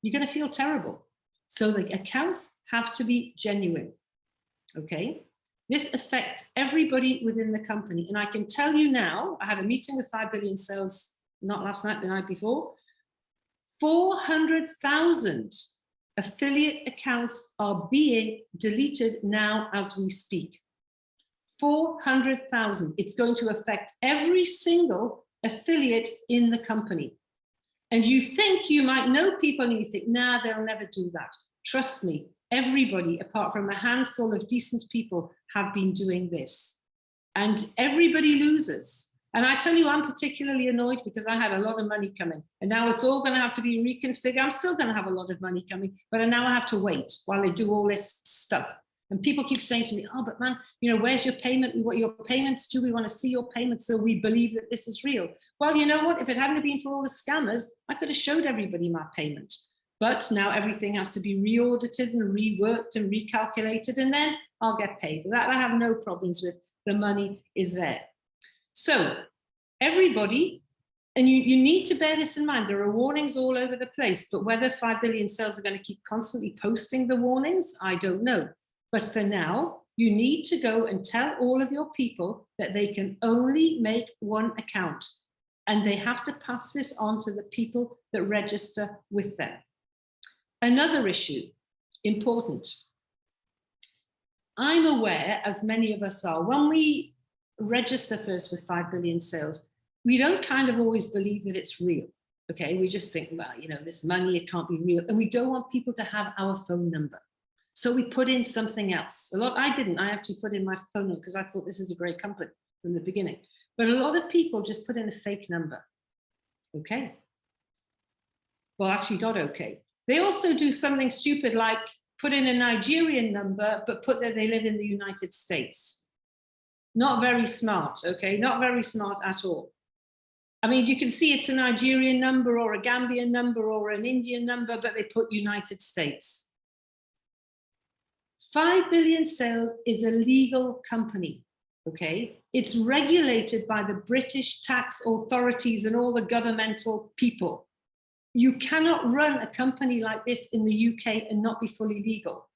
You're going to feel terrible. So the accounts have to be genuine, okay? This affects everybody within the company. And I can tell you now, I had a meeting with 5 billion sales, not last night, the night before, 400,000 affiliate accounts are being deleted now as we speak. 400,000. It's going to affect every single affiliate in the company. And you think you might know people and you think, nah, they'll never do that. Trust me, everybody, apart from a handful of decent people, have been doing this. And everybody loses. And I tell you, I'm particularly annoyed because I had a lot of money coming and now it's all going to have to be reconfigured. I'm still going to have a lot of money coming, but now I have to wait while they do all this stuff. And people keep saying to me, oh, but man, you know, where's your payment? We want your payments too. We want to see your payments so we believe that this is real. Well, you know what? If it hadn't been for all the scammers, I could have showed everybody my payment. But now everything has to be re-audited and reworked and recalculated, and then I'll get paid. That I have no problems with. The money is there. So everybody, and you need to bear this in mind, there are warnings all over the place, but whether 5 billion sales are going to keep constantly posting the warnings, I don't know. But for now, you need to go and tell all of your people that they can only make one account, and they have to pass this on to the people that register with them. Another issue, important. I'm aware, as many of us are, when we register first with 5 billion sales, we don't kind of always believe that it's real. Okay, we just think, well, you know, this money, it can't be real. And we don't want people to have our phone number. So we put in something else. I didn't, I actually put in my phone number because I thought this is a great company from the beginning. But a lot of people just put in a fake number. Okay. Well, actually not okay. They also do something stupid like put in a Nigerian number, but put that they live in the United States. Not very smart, okay? Not very smart at all. I mean, you can see it's a Nigerian number or a Gambian number or an Indian number, but they put United States. 5 billion sales is a legal company, okay? It's regulated by the British tax authorities and all the governmental people. You cannot run a company like this in the UK and not be fully legal.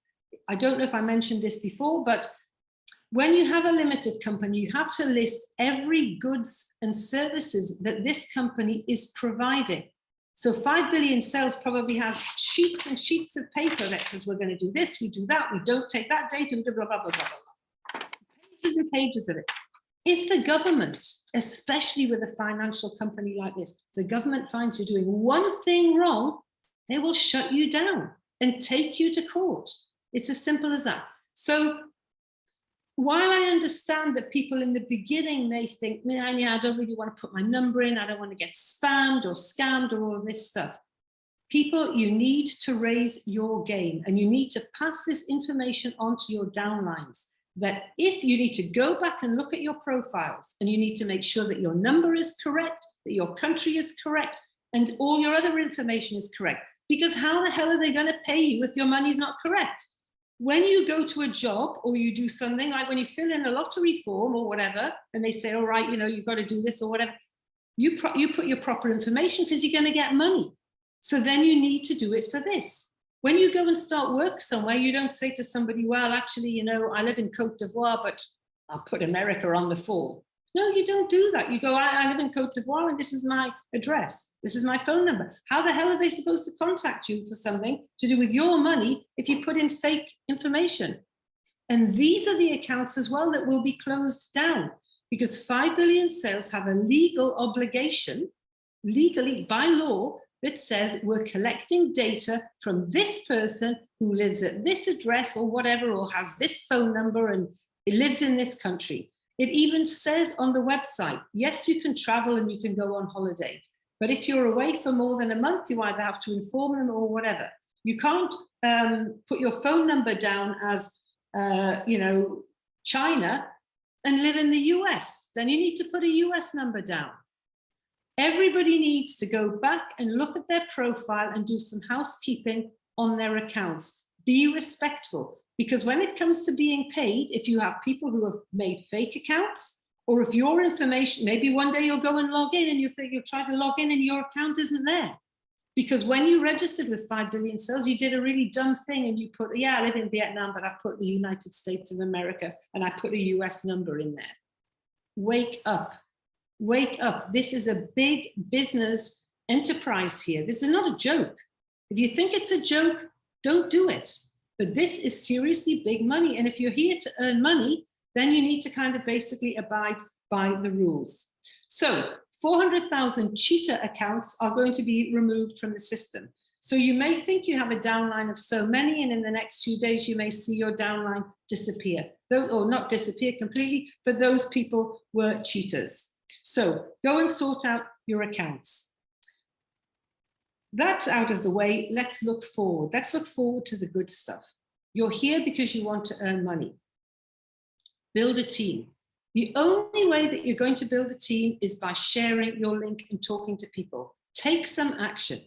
I don't know if I mentioned this before, but when you have a limited company, you have to list every goods and services that this company is providing. So 5 billion sales probably has sheets and sheets of paper that says we're going to do this, we do that, we don't take that data, blah, blah, blah, blah, blah. Pages and pages of it. If the government, especially with a financial company like this, the government finds you're doing one thing wrong, they will shut you down and take you to court. It's as simple as that. So while I understand that people in the beginning may think, I don't really want to put my number in, I don't want to get spammed or scammed or all of this stuff. People, you need to raise your game and you need to pass this information on to your downlines. That if you need to go back and look at your profiles and you need to make sure that your number is correct, that your country is correct, and all your other information is correct. Because how the hell are they going to pay you if your money's not correct? When you go to a job or you do something like when you fill in a lottery form or whatever, and they say, all right, you know, you've got to do this or whatever, you put your proper information because you're going to get money. So then you need to do it for this. When you go and start work somewhere, you don't say to somebody, well, actually, you know, I live in Côte d'Ivoire, but I'll put America on the form. No, you don't do that. You go, I live in Côte d'Ivoire and this is my address. This is my phone number. How the hell are they supposed to contact you for something to do with your money if you put in fake information? And these are the accounts as well that will be closed down because 5 billion sales have a legal obligation, legally by law, that says we're collecting data from this person who lives at this address or whatever, or has this phone number and it lives in this country. It even says on the website, yes, you can travel and you can go on holiday. But if you're away for more than a month, you either have to inform them or whatever. You can't put your phone number down as, you know, China and live in the US. Then you need to put a US number down. Everybody needs to go back and look at their profile and do some housekeeping on their accounts. Be respectful, because when it comes to being paid, if you have people who have made fake accounts, or if your information, maybe one day you'll go and log in and you think you'll try to log in and your account isn't there. Because when you registered with 5 billion sales, you did a really dumb thing and you put, yeah, I live in Vietnam, but I've put the United States of America and I put a US number in there. Wake up. Wake up. This is a big business enterprise here. This is not a joke. If you think it's a joke, don't do it. But this is seriously big money. And if you're here to earn money, then you need to kind of basically abide by the rules. So 400,000 cheater accounts are going to be removed from the system. So you may think you have a downline of so many, and in the next few days, you may see your downline disappear. Or not disappear completely, but those people were cheaters. So go and sort out your accounts. That's out of the way. Let's look forward. Let's look forward to the good stuff. You're here because you want to earn money. Build a team. The only way that you're going to build a team is by sharing your link and talking to people. Take some action.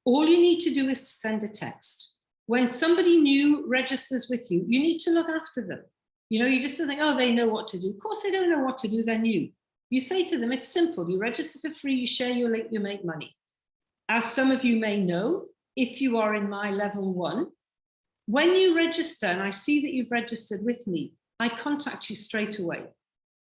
All you need to do is to send a text. When somebody new registers with you, you need to look after them. You know, you just don't think, oh, they know what to do. Of course, they don't know what to do. They're new. You say to them, it's simple. You register for free, you share your link, you make money. As some of you may know, if you are in my level 1, when you register and I see that you've registered with me, I contact you straight away.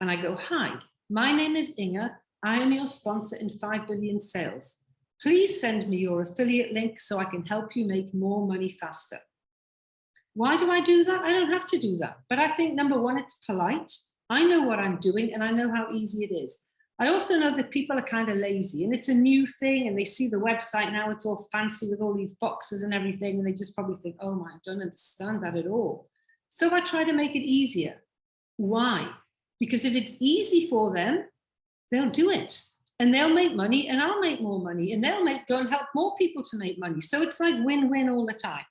And I go, hi, my name is Inger. I am your sponsor in 5 billion sales. Please send me your affiliate link so I can help you make more money faster. Why do I do that? I don't have to do that. But I think, number one, it's polite. I know what I'm doing and I know how easy it is. I also know that people are kind of lazy and it's a new thing and they see the website now, it's all fancy with all these boxes and everything. And they just probably think, oh my, I don't understand that at all. So I try to make it easier. Why? Because if it's easy for them, they'll do it and they'll make money and I'll make more money and they'll go and help more people to make money. So it's like win-win all the time.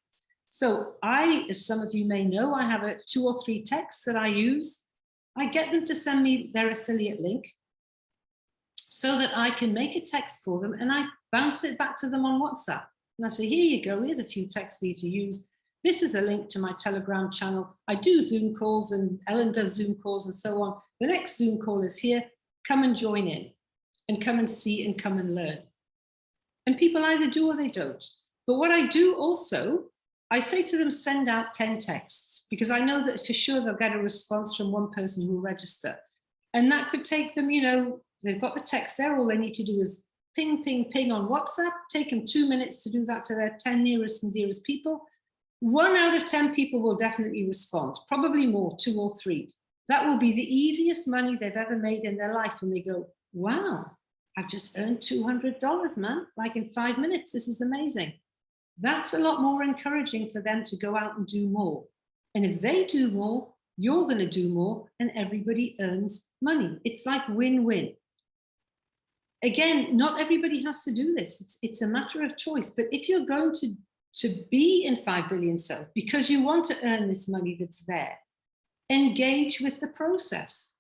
So as some of you may know, I have 2 or 3 texts that I use. I get them to send me their affiliate link so that I can make a text for them and I bounce it back to them on WhatsApp. And I say, here you go, here's a few texts for you to use. This is a link to my Telegram channel. I do Zoom calls and Ellen does Zoom calls and so on. The next Zoom call is here. Come and join in and come and see and come and learn. And people either do or they don't. But what I do also, I say to them, send out 10 texts because I know that for sure they'll get a response from one person who will register. And that could take them, you know, they've got the text there. All they need to do is ping, ping, ping on WhatsApp. Take them 2 minutes to do that to their 10 nearest and dearest people. 1 out of 10 people will definitely respond, probably more, 2 or 3. That will be the easiest money they've ever made in their life. And they go, wow, I've just earned $200, man, like in 5 minutes. This is amazing. That's a lot more encouraging for them to go out and do more. And if they do more, you're going to do more and everybody earns money. It's like win-win. Again, not everybody has to do this. It's a matter of choice. But if you're going to be in 5 billion sales because you want to earn this money that's there, engage with the process.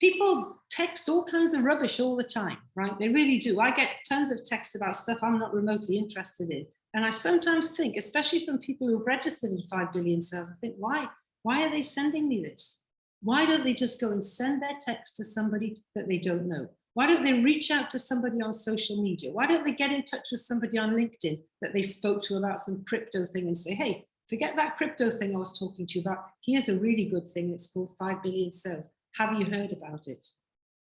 People text all kinds of rubbish all the time, right? They really do. I get tons of texts about stuff I'm not remotely interested in. And I sometimes think, especially from people who've registered in 5 billion sales, I think, why are they sending me this? Why don't they just go and send their text to somebody that they don't know? Why don't they reach out to somebody on social media? Why don't they get in touch with somebody on LinkedIn that they spoke to about some crypto thing and say, hey, forget that crypto thing I was talking to you about. Here's a really good thing that's called 5 billion sales. Have you heard about it?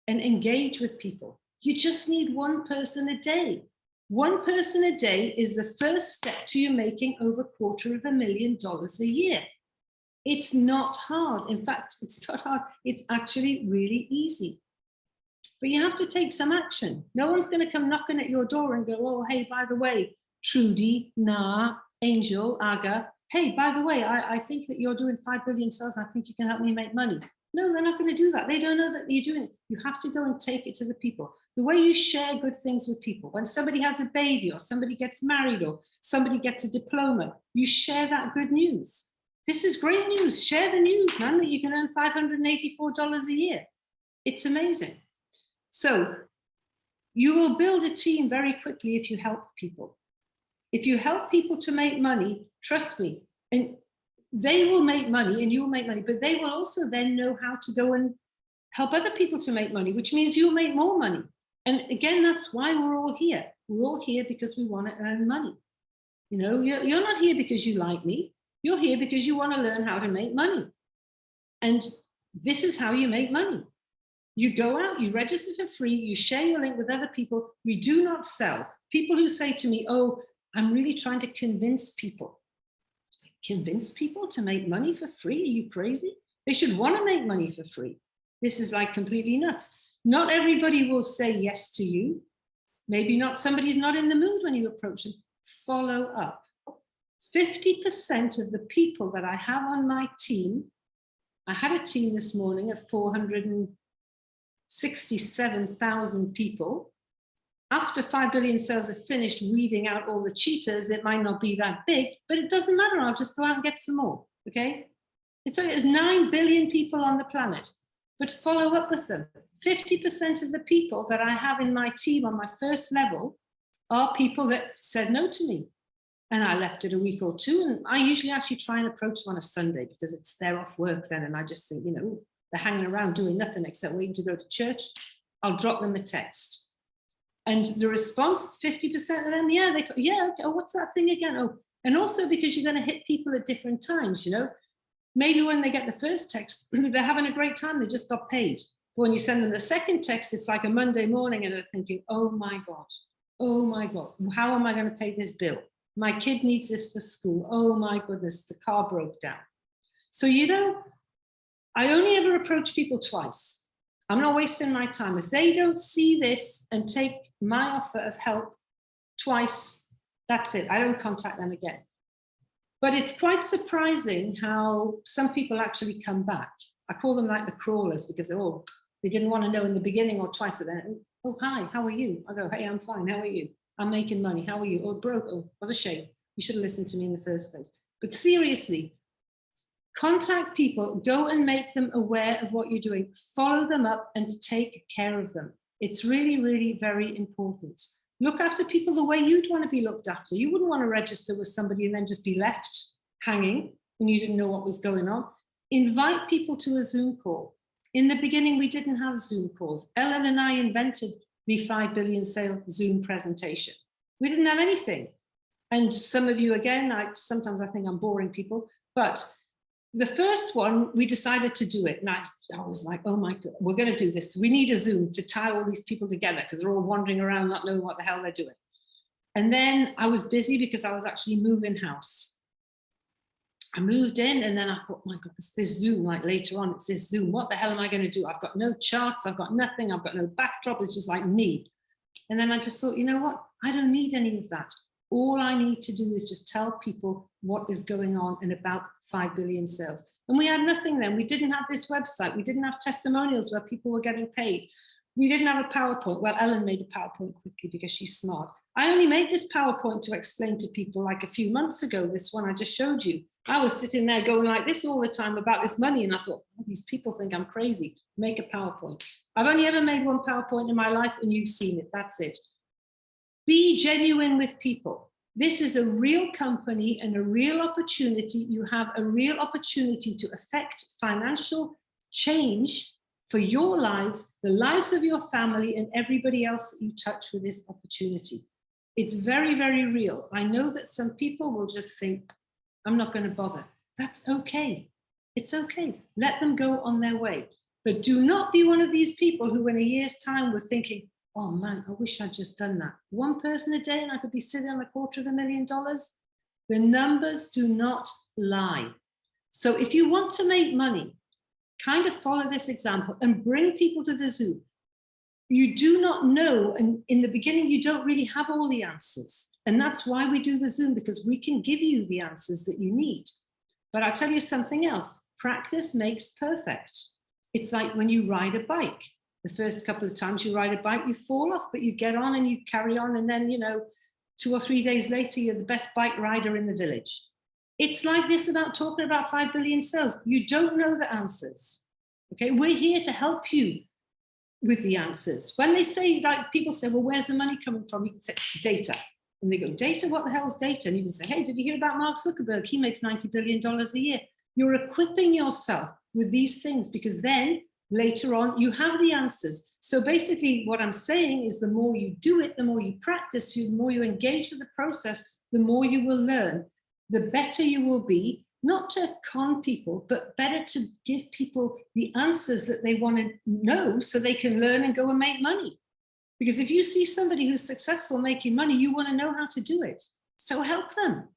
And engage with people. You just need one person a day. One person a day is the first step to you making over $250,000 a year. It's not hard. In fact, it's not hard. It's actually really easy. But you have to take some action. No one's going to come knocking at your door and go, oh, hey, by the way, Trudy, Nah, Angel, Aga, hey, by the way, I think that you're doing 5 billion sales and I think you can help me make money. No, they're not going to do that. They don't know that you're doing it. You have to go and take it to the people. The way you share good things with people, when somebody has a baby or somebody gets married or somebody gets a diploma, you share that good news. This is great news. Share the news, man, that you can earn $584 a year. It's amazing. So you will build a team very quickly if you help people. If you help people to make money, trust me, and they will make money and you'll make money, but they will also then know how to go and help other people to make money, which means you'll make more money. And again, that's why we're all here. We're all here because we want to earn money. You know, you're not here because you like me. You're here because you want to learn how to make money. And this is how you make money. You go out, you register for free, you share your link with other people. We do not sell. People who say to me, oh, I'm really trying to convince people. Convince people to make money for free? Are you crazy? They should want to make money for free. This is like completely nuts. Not everybody will say yes to you. Maybe not, somebody's not in the mood when you approach them. Follow up. 50% of the people that I have on my team, I had a team this morning of 460 67,000 people. After 5 billion sales are finished weeding out all the cheaters, it might not be that big, but it doesn't matter. I'll just go out and get some more, okay? There's 9 billion people on the planet, but follow up with them. 50% of the people that I have in my team on my first level are people that said no to me. And I left it a week or two, and I usually actually try and approach them on a Sunday because they're off work then, and I just think, you know, they're hanging around doing nothing except waiting to go to church. I'll drop them a text. And the response, 50% of them, yeah, oh, what's that thing again? Oh, and also because you're going to hit people at different times, you know. Maybe when they get the first text, they're having a great time, they just got paid. But when you send them the second text, it's like a Monday morning and they're thinking, oh my God, how am I going to pay this bill? My kid needs this for school. Oh my goodness, the car broke down. So, you know, I only ever approach people twice. I'm not wasting my time. If they don't see this and take my offer of help twice, that's it. I don't contact them again. But it's quite surprising how some people actually come back. I call them like the crawlers because they didn't want to know in the beginning or twice, but then, oh, hi, how are you? I go, hey, I'm fine. How are you? I'm making money. How are you? Oh, broke. Oh, what a shame. You should have listened to me in the first place. But seriously, contact people, go and make them aware of what you're doing, follow them up and take care of them. It's really, really very important. Look after people the way you'd want to be looked after. You wouldn't want to register with somebody and then just be left hanging when you didn't know what was going on. Invite people to a Zoom call. In the beginning, we didn't have Zoom calls. Ellen and I invented the 5 billion sale Zoom presentation. We didn't have anything. And some of you, again, sometimes I think I'm boring people, but the first one, we decided to do it. And I was like, oh my God, we're going to do this. We need a Zoom to tie all these people together because they're all wandering around not knowing what the hell they're doing. And then I was busy because I was actually moving house. I moved in and then I thought, my God, it's this Zoom, like later on, it's this Zoom. What the hell am I going to do? I've got no charts. I've got nothing. I've got no backdrop. It's just like me. And then I just thought, you know what? I don't need any of that. All I need to do is just tell people what is going on and about 5 billion sales. And we had nothing then. We didn't have this website. We didn't have testimonials where people were getting paid. We didn't have a PowerPoint. Well, Ellen made a PowerPoint quickly because she's smart. I only made this PowerPoint to explain to people like a few months ago, this one I just showed you. I was sitting there going like this all the time about this money. And I thought, oh, these people think I'm crazy. Make a PowerPoint. I've only ever made one PowerPoint in my life and you've seen it. That's it. Be genuine with people. This is a real company and a real opportunity. You have a real opportunity to affect financial change for your lives, the lives of your family, and everybody else that you touch with this opportunity. It's very, very real. I know that some people will just think, I'm not going to bother. That's okay. It's okay. Let them go on their way. But do not be one of these people who in a year's time were thinking, oh man, I wish I'd just done that. One person a day and I could be sitting on $250,000. The numbers do not lie. So if you want to make money, kind of follow this example and bring people to the Zoom. You do not know, and in the beginning, you don't really have all the answers. And that's why we do the Zoom, because we can give you the answers that you need. But I'll tell you something else. Practice makes perfect. It's like when you ride a bike. The first couple of times you ride a bike, you fall off, but you get on and you carry on. And then, 2 or 3 days later, you're the best bike rider in the village. It's like this about talking about 5 billion sales. You don't know the answers. Okay, we're here to help you with the answers. When they say, like people say, well, where's the money coming from? You can say data. And they go, data? What the hell's data? And you can say, hey, did you hear about Mark Zuckerberg? He makes $90 billion a year. You're equipping yourself with these things because then later on, you have the answers. So basically what I'm saying is the more you do it, the more you practice, the more you engage with the process, the more you will learn, the better you will be, not to con people, but better to give people the answers that they want to know so they can learn and go and make money. Because if you see somebody who's successful making money, you want to know how to do it. So help them.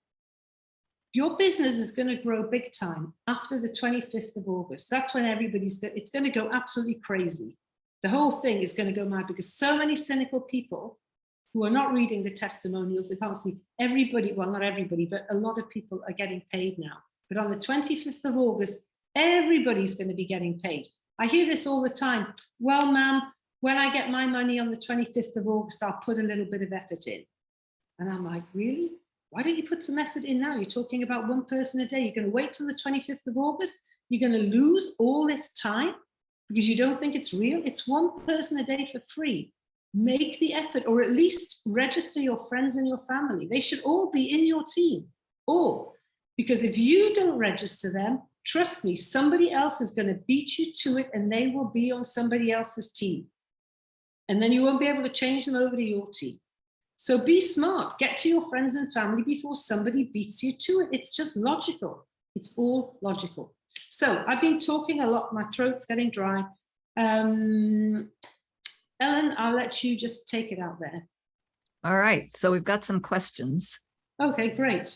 Your business is going to grow big time after the 25th of August. That's when it's going to go absolutely crazy. The whole thing is going to go mad because so many cynical people who are not reading the testimonials, they can't see everybody, well, not everybody, but a lot of people are getting paid now. But on the 25th of August, everybody's going to be getting paid. I hear this all the time. Well, ma'am, when I get my money on the 25th of August, I'll put a little bit of effort in. And I'm like, really? Why don't you put some effort in now? You're talking about one person a day. You're going to wait till the 25th of August? You're going to lose all this time because you don't think it's real? It's one person a day for free. Make the effort, or at least register your friends and your family. They should all be in your team, all. Because if you don't register them, trust me, somebody else is going to beat you to it and they will be on somebody else's team. And then you won't be able to change them over to your team. So be smart, get to your friends and family before somebody beats you to it. It's just logical. It's all logical. So I've been talking a lot, my throat's getting dry. Ellen, I'll let you just take it out there. All right, so we've got some questions. Okay, great.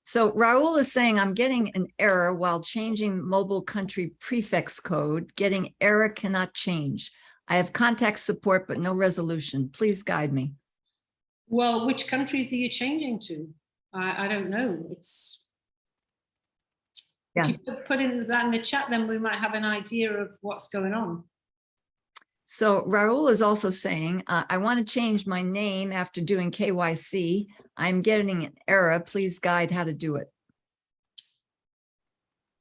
So Raul is saying, I'm getting an error while changing mobile country prefix code. Getting error cannot change. I have contact support, but no resolution. Please guide me. Well, which countries are you changing to? I don't know. It's, if you put in that in the chat, then we might have an idea of what's going on. So Raul is also saying, I want to change my name after doing KYC. I'm getting an error. Please guide how to do it.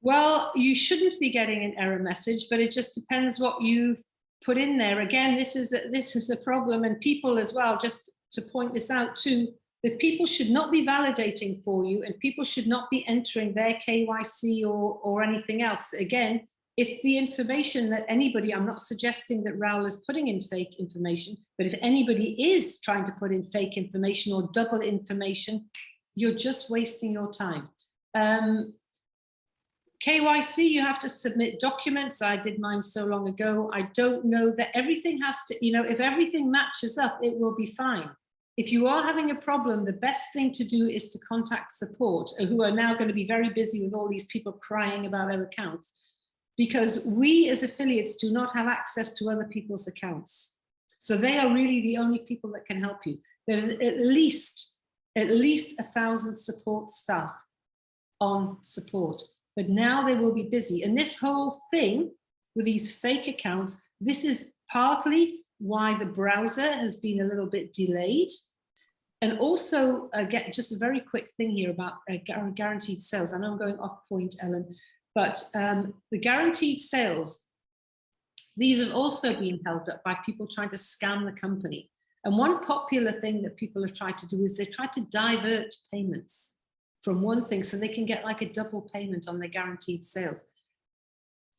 Well, you shouldn't be getting an error message, but it just depends what you've put in there. Again, this is a problem, and people as well, just to point this out too, that people should not be validating for you, and people should not be entering their KYC or anything else. Again, if the information that anybody, I'm not suggesting that Raul is putting in fake information, but if anybody is trying to put in fake information or double information, you're just wasting your time. KYC, you have to submit documents. I did mine so long ago. I don't know that everything has to, if everything matches up, it will be fine. If you are having a problem, the best thing to do is to contact support, who are now going to be very busy with all these people crying about their accounts, because we as affiliates do not have access to other people's accounts. So they are really the only people that can help you. There's at least 1,000 support staff on support. But now they will be busy. And this whole thing with these fake accounts, this is partly why the browser has been a little bit delayed. And also, just a very quick thing here about guaranteed sales. I know I'm going off point, Ellen, but the guaranteed sales, these have also been held up by people trying to scam the company. And one popular thing that people have tried to do is they try to divert payments from one thing so they can get like a double payment on their guaranteed sales.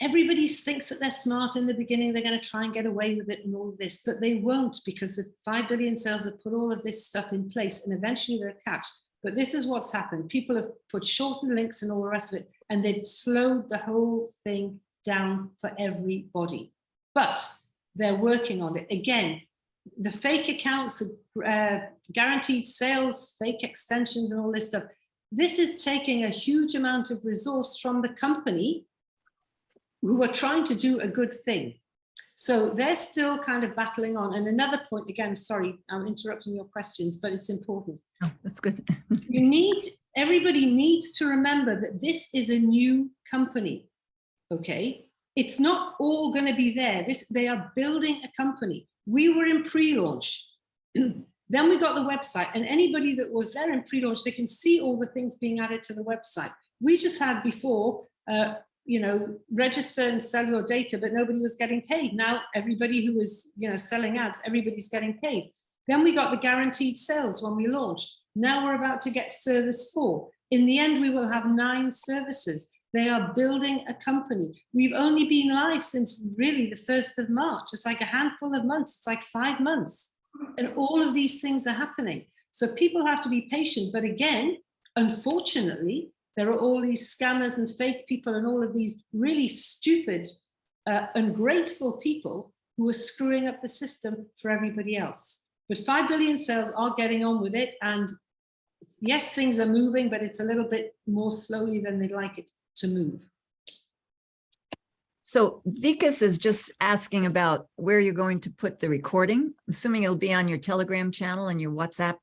Everybody thinks that they're smart in the beginning, they're going to try and get away with it and all of this, but they won't, because the 5 billion sales have put all of this stuff in place and eventually they're catched. But this is what's happened. People have put shortened links and all the rest of it, and they've slowed the whole thing down for everybody. But they're working on it. Again, the fake accounts, guaranteed sales, fake extensions and all this stuff, this is taking a huge amount of resource from the company who are trying to do a good thing. So they're still kind of battling on. And another point, again, sorry, I'm interrupting your questions, but it's important. Oh, that's good. Everybody needs to remember that this is a new company, okay? It's not all going to be there. They are building a company. We were in pre-launch. Then we got the website, and anybody that was there in pre-launch, they can see all the things being added to the website. We just had before, register and sell your data, but nobody was getting paid. Now everybody who was, selling ads, everybody's getting paid. Then we got the guaranteed sales when we launched. Now we're about to get service 4. In the end, we will have 9 services. They are building a company. We've only been live since really the 1st of March. It's like a handful of months. It's like 5 months. And all of these things are happening. So people have to be patient. But again, unfortunately, there are all these scammers and fake people and all of these really stupid, ungrateful people who are screwing up the system for everybody else. But 5 billion sales are getting on with it. And yes, things are moving, but it's a little bit more slowly than they'd like it to move. So Vikas is just asking about where you're going to put the recording. I'm assuming it'll be on your Telegram channel and your WhatsApp.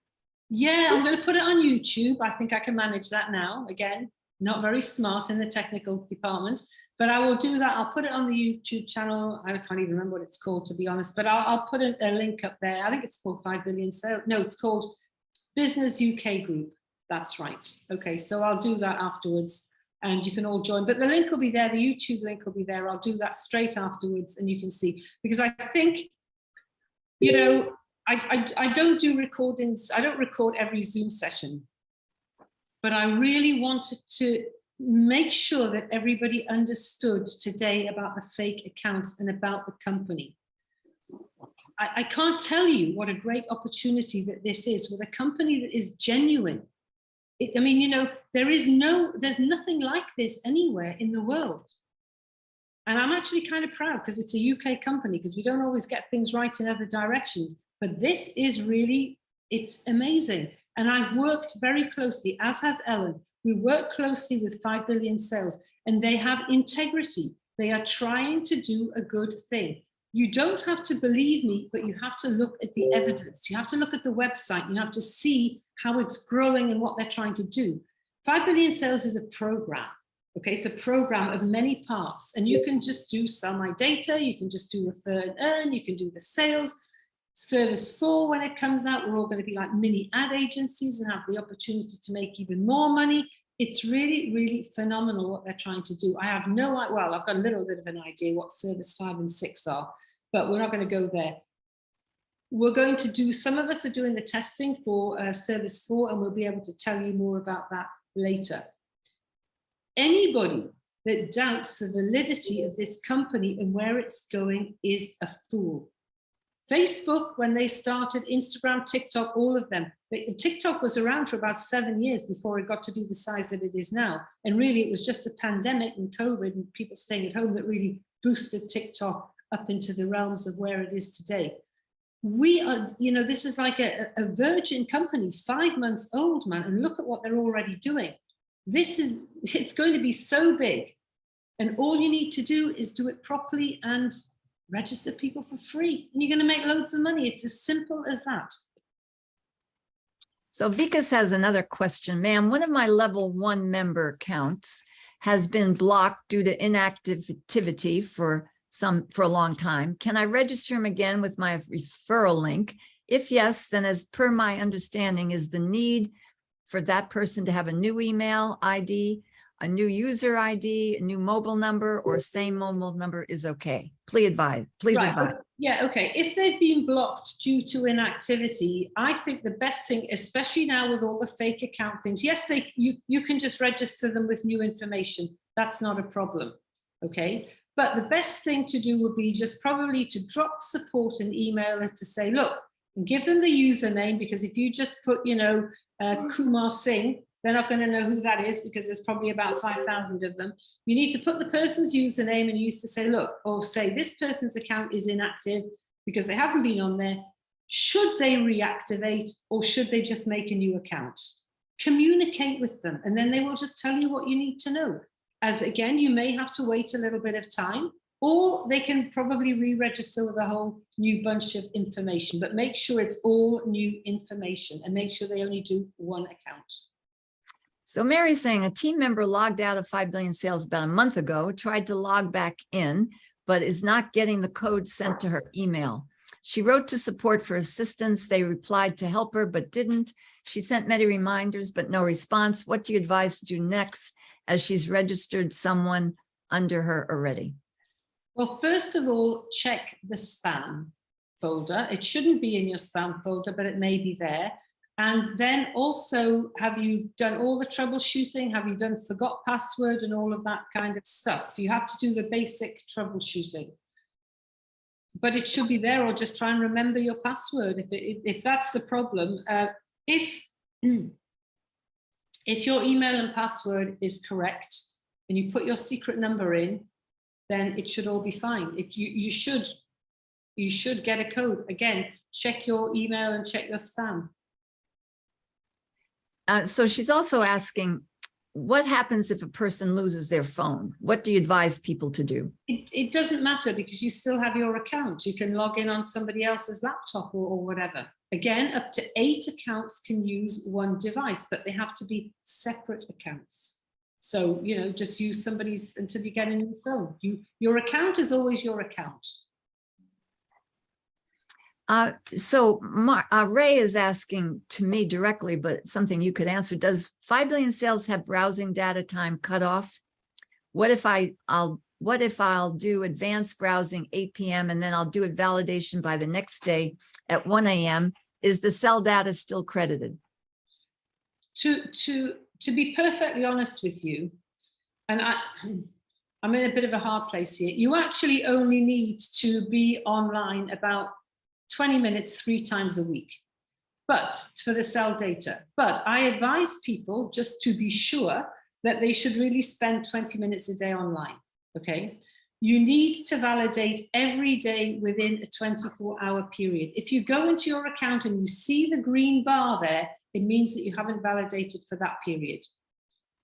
Yeah, I'm going to put it on YouTube. I think I can manage that now. Again, not very smart in the technical department. But I will do that. I'll put it on the YouTube channel. I can't even remember what it's called, to be honest, but I'll put a link up there. I think it's called 5 billion sales. No, it's called Business UK Group. That's right. Okay, so I'll do that afterwards and you can all join. But the link will be there. The YouTube link will be there. I'll do that straight afterwards and you can see. Because I think, you know, I don't do recordings. I don't record every Zoom session. But I really wanted to make sure that everybody understood today about the fake accounts and about the company. I can't tell you what a great opportunity that this is with a company that is genuine. I mean, you know, there's nothing like this anywhere in the world. And I'm actually kind of proud because it's a UK company, because we don't always get things right in other directions. But this is really, it's amazing. And I've worked very closely, as has Ellen. We work closely with 5 billion sales and they have integrity. They are trying to do a good thing. You don't have to believe me, but you have to look at the evidence. You have to look at the website. You have to see how it's growing and what they're trying to do. 5 billion sales is a program. Okay, it's a program of many parts, and you can just do sell my data. You can just do refer and earn. You can do the sales. Service 4, when it comes out, we're all going to be like mini ad agencies and have the opportunity to make even more money. It's really, really phenomenal what they're trying to do. I have no idea, well, I've got a little bit of an idea what service 5 and 6 are, but we're not going to go there. We're going to do, some of us are doing the testing for service 4, and we'll be able to tell you more about that later. Anybody that doubts the validity of this company and where it's going is a fool. Facebook, when they started, Instagram, TikTok, all of them. TikTok was around for about 7 years before it got to be the size that it is now. And really, it was just the pandemic and COVID and people staying at home that really boosted TikTok up into the realms of where it is today. We are, you know, this is like a virgin company, 5 months old, man, and look at what they're already doing. It's going to be so big. And all you need to do is do it properly and register people for free, and you're going to make loads of money. It's as simple as that. So Vikas has another question. Ma'am, one of my level 1 member accounts has been blocked due to inactivity for a long time. Can I register him again with my referral link? If yes, then as per my understanding is the need for that person to have a new email ID, a new user ID, a new mobile number, or same mobile number is okay. Please advise. Yeah, okay. If they've been blocked due to inactivity, I think the best thing, especially now with all the fake account things, yes, you can just register them with new information. That's not a problem, okay? But the best thing to do would be just probably to drop support an email to say, look, give them the username, because if you just put, you know, Kumar Singh, they're not going to know who that is because there's probably about 5,000 of them. You need to put the person's username and use to say, look, or say this person's account is inactive because they haven't been on there. Should they reactivate or should they just make a new account? Communicate with them and then they will just tell you what you need to know. As again, you may have to wait a little bit of time, or they can probably re-register with a whole new bunch of information, but make sure it's all new information and make sure they only do one account. So Mary's saying a team member logged out of 5 billion sales about a month ago, tried to log back in, but is not getting the code sent to her email. She wrote to support for assistance. They replied to help her, but didn't. She sent many reminders, but no response. What do you advise to do next as she's registered someone under her already? Well, first of all, check the spam folder. It shouldn't be in your spam folder, but it may be there. And then also, have you done all the troubleshooting? Have you done forgot password and all of that kind of stuff? You have to do the basic troubleshooting. But it should be there, or just try and remember your password if that's the problem. If your email and password is correct and you put your secret number in, then it should all be fine. You should get a code. Again, check your email and check your spam. So she's also asking, what happens if a person loses their phone? What do you advise people to do? It doesn't matter because you still have your account. You can log in on somebody else's laptop or whatever. Again, up to 8 accounts can use one device, but they have to be separate accounts. So, you know, just use somebody's until you get a new phone. Your account is always your account. Ray is asking to me directly, but something you could answer. Does 5 billion sales have browsing data time cutoff? What if I'll do advanced browsing 8 p.m. and then I'll do it validation by the next day at 1 a.m. Is the sell data still credited? To be perfectly honest with you, and I'm in a bit of a hard place here, you actually only need to be online about 20 minutes 3 times a week, but for the sell data. But I advise people just to be sure that they should really spend 20 minutes a day online, okay? You need to validate every day within a 24-hour period. If you go into your account and you see the green bar there, it means that you haven't validated for that period.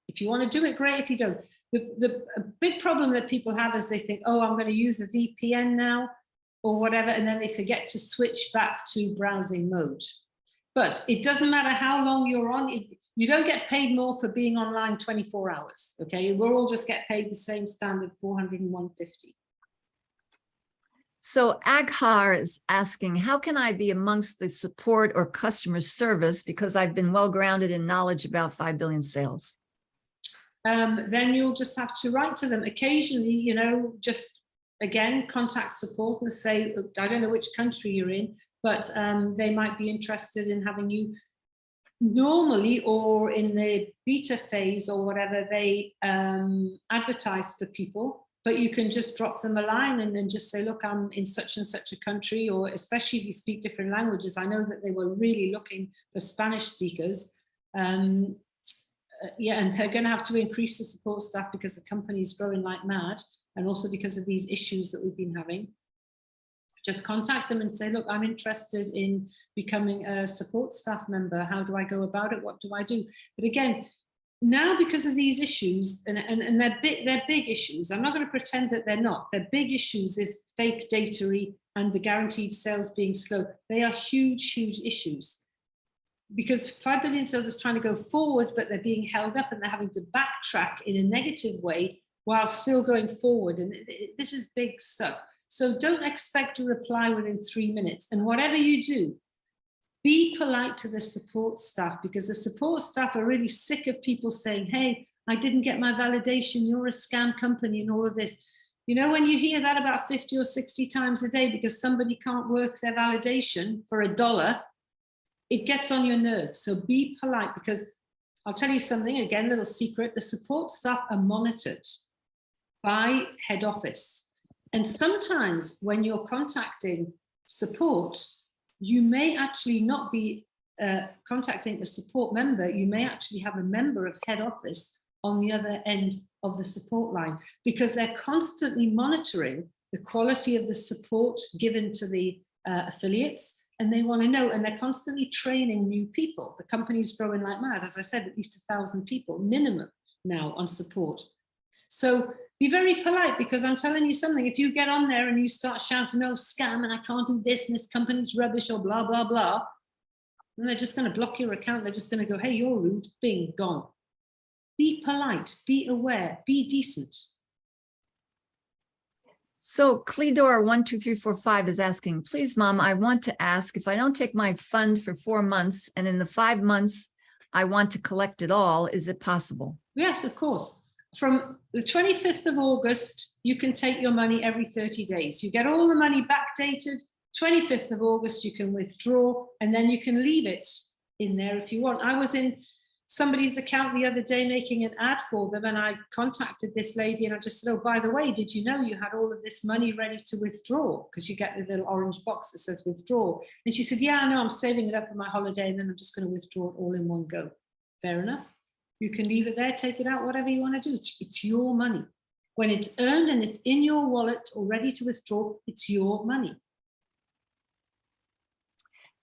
If you want to do it, great. If you don't, the big problem that people have is they think, oh, I'm going to use a VPN now or whatever, and then they forget to switch back to browsing mode. But it doesn't matter how long you're on. You don't get paid more for being online 24 hours, okay? We'll all just get paid the same standard 400 and 150. So Aghar is asking, how can I be amongst the support or customer service because I've been well grounded in knowledge about 5 billion sales? Then you'll just have to write to them occasionally, you know, just again, contact support and say, I don't know which country you're in, but they might be interested in having you. Normally, or in the beta phase or whatever, they advertise for people, but you can just drop them a line and then just say, look, I'm in such and such a country, or especially if you speak different languages. I know that they were really looking for Spanish speakers. Yeah, and they're going to have to increase the support staff because the company is growing like mad, and also because of these issues that we've been having. Just contact them and say, look, I'm interested in becoming a support staff member. How do I go about it? What do I do? But again, now because of these issues, and they're big issues, I'm not going to pretend that they're not. They're big issues, this fake data and the guaranteed sales being slow. They are huge, huge issues. Because 5 billion sales is trying to go forward, but they're being held up and they're having to backtrack in a negative way while still going forward. And this is big stuff. So don't expect to reply within 3 minutes. And whatever you do, be polite to the support staff, because the support staff are really sick of people saying, hey, I didn't get my validation, you're a scam company and all of this. You know, when you hear that about 50 or 60 times a day because somebody can't work their validation for $1, it gets on your nerves. So be polite, because I'll tell you something, again, little secret, the support staff are monitored by head office. And sometimes when you're contacting support, you may actually not be contacting a support member. You may actually have a member of head office on the other end of the support line, because they're constantly monitoring the quality of the support given to the affiliates. And they want to know, and they're constantly training new people. The company's growing like mad. As I said, at least 1,000 people minimum now on support. So be very polite, because I'm telling you something, if you get on there and you start shouting, no, scam, and I can't do this, and this company's rubbish, or blah, blah, blah, then they're just going to block your account. They're just going to go, hey, you're rude, bing, gone. Be polite, be aware, be decent. So Cledor 12345 is asking, please, Mom, I want to ask, if I don't take my fund for 4 months and in the 5 months I want to collect it all, is it possible? Yes, of course. From the 25th of August, you can take your money every 30 days. You get all the money backdated. 25th of August, you can withdraw, and then you can leave it in there if you want. I was in somebody's account the other day making an ad for them, and I contacted this lady and I just said, oh, by the way, did you know you had all of this money ready to withdraw? Because you get the little orange box that says withdraw. And she said, yeah, I know, I'm saving it up for my holiday and then I'm just going to withdraw it all in one go. Fair enough. You can leave it there, take it out, whatever you want to do. It's your money. When it's earned and it's in your wallet or ready to withdraw, it's your money.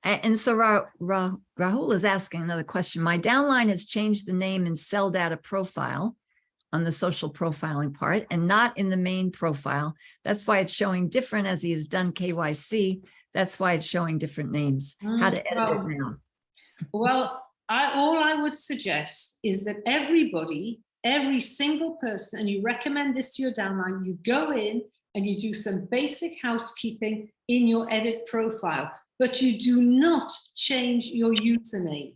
And so Rahul is asking another question. My downline has changed the name in cell data profile on the social profiling part and not in the main profile. That's why it's showing different as he has done KYC. That's why it's showing different names. How to edit it now? Well, all I would suggest is that everybody every single person, and you recommend this to your downline, you go in and you do some basic housekeeping in your edit profile, but you do not change your username.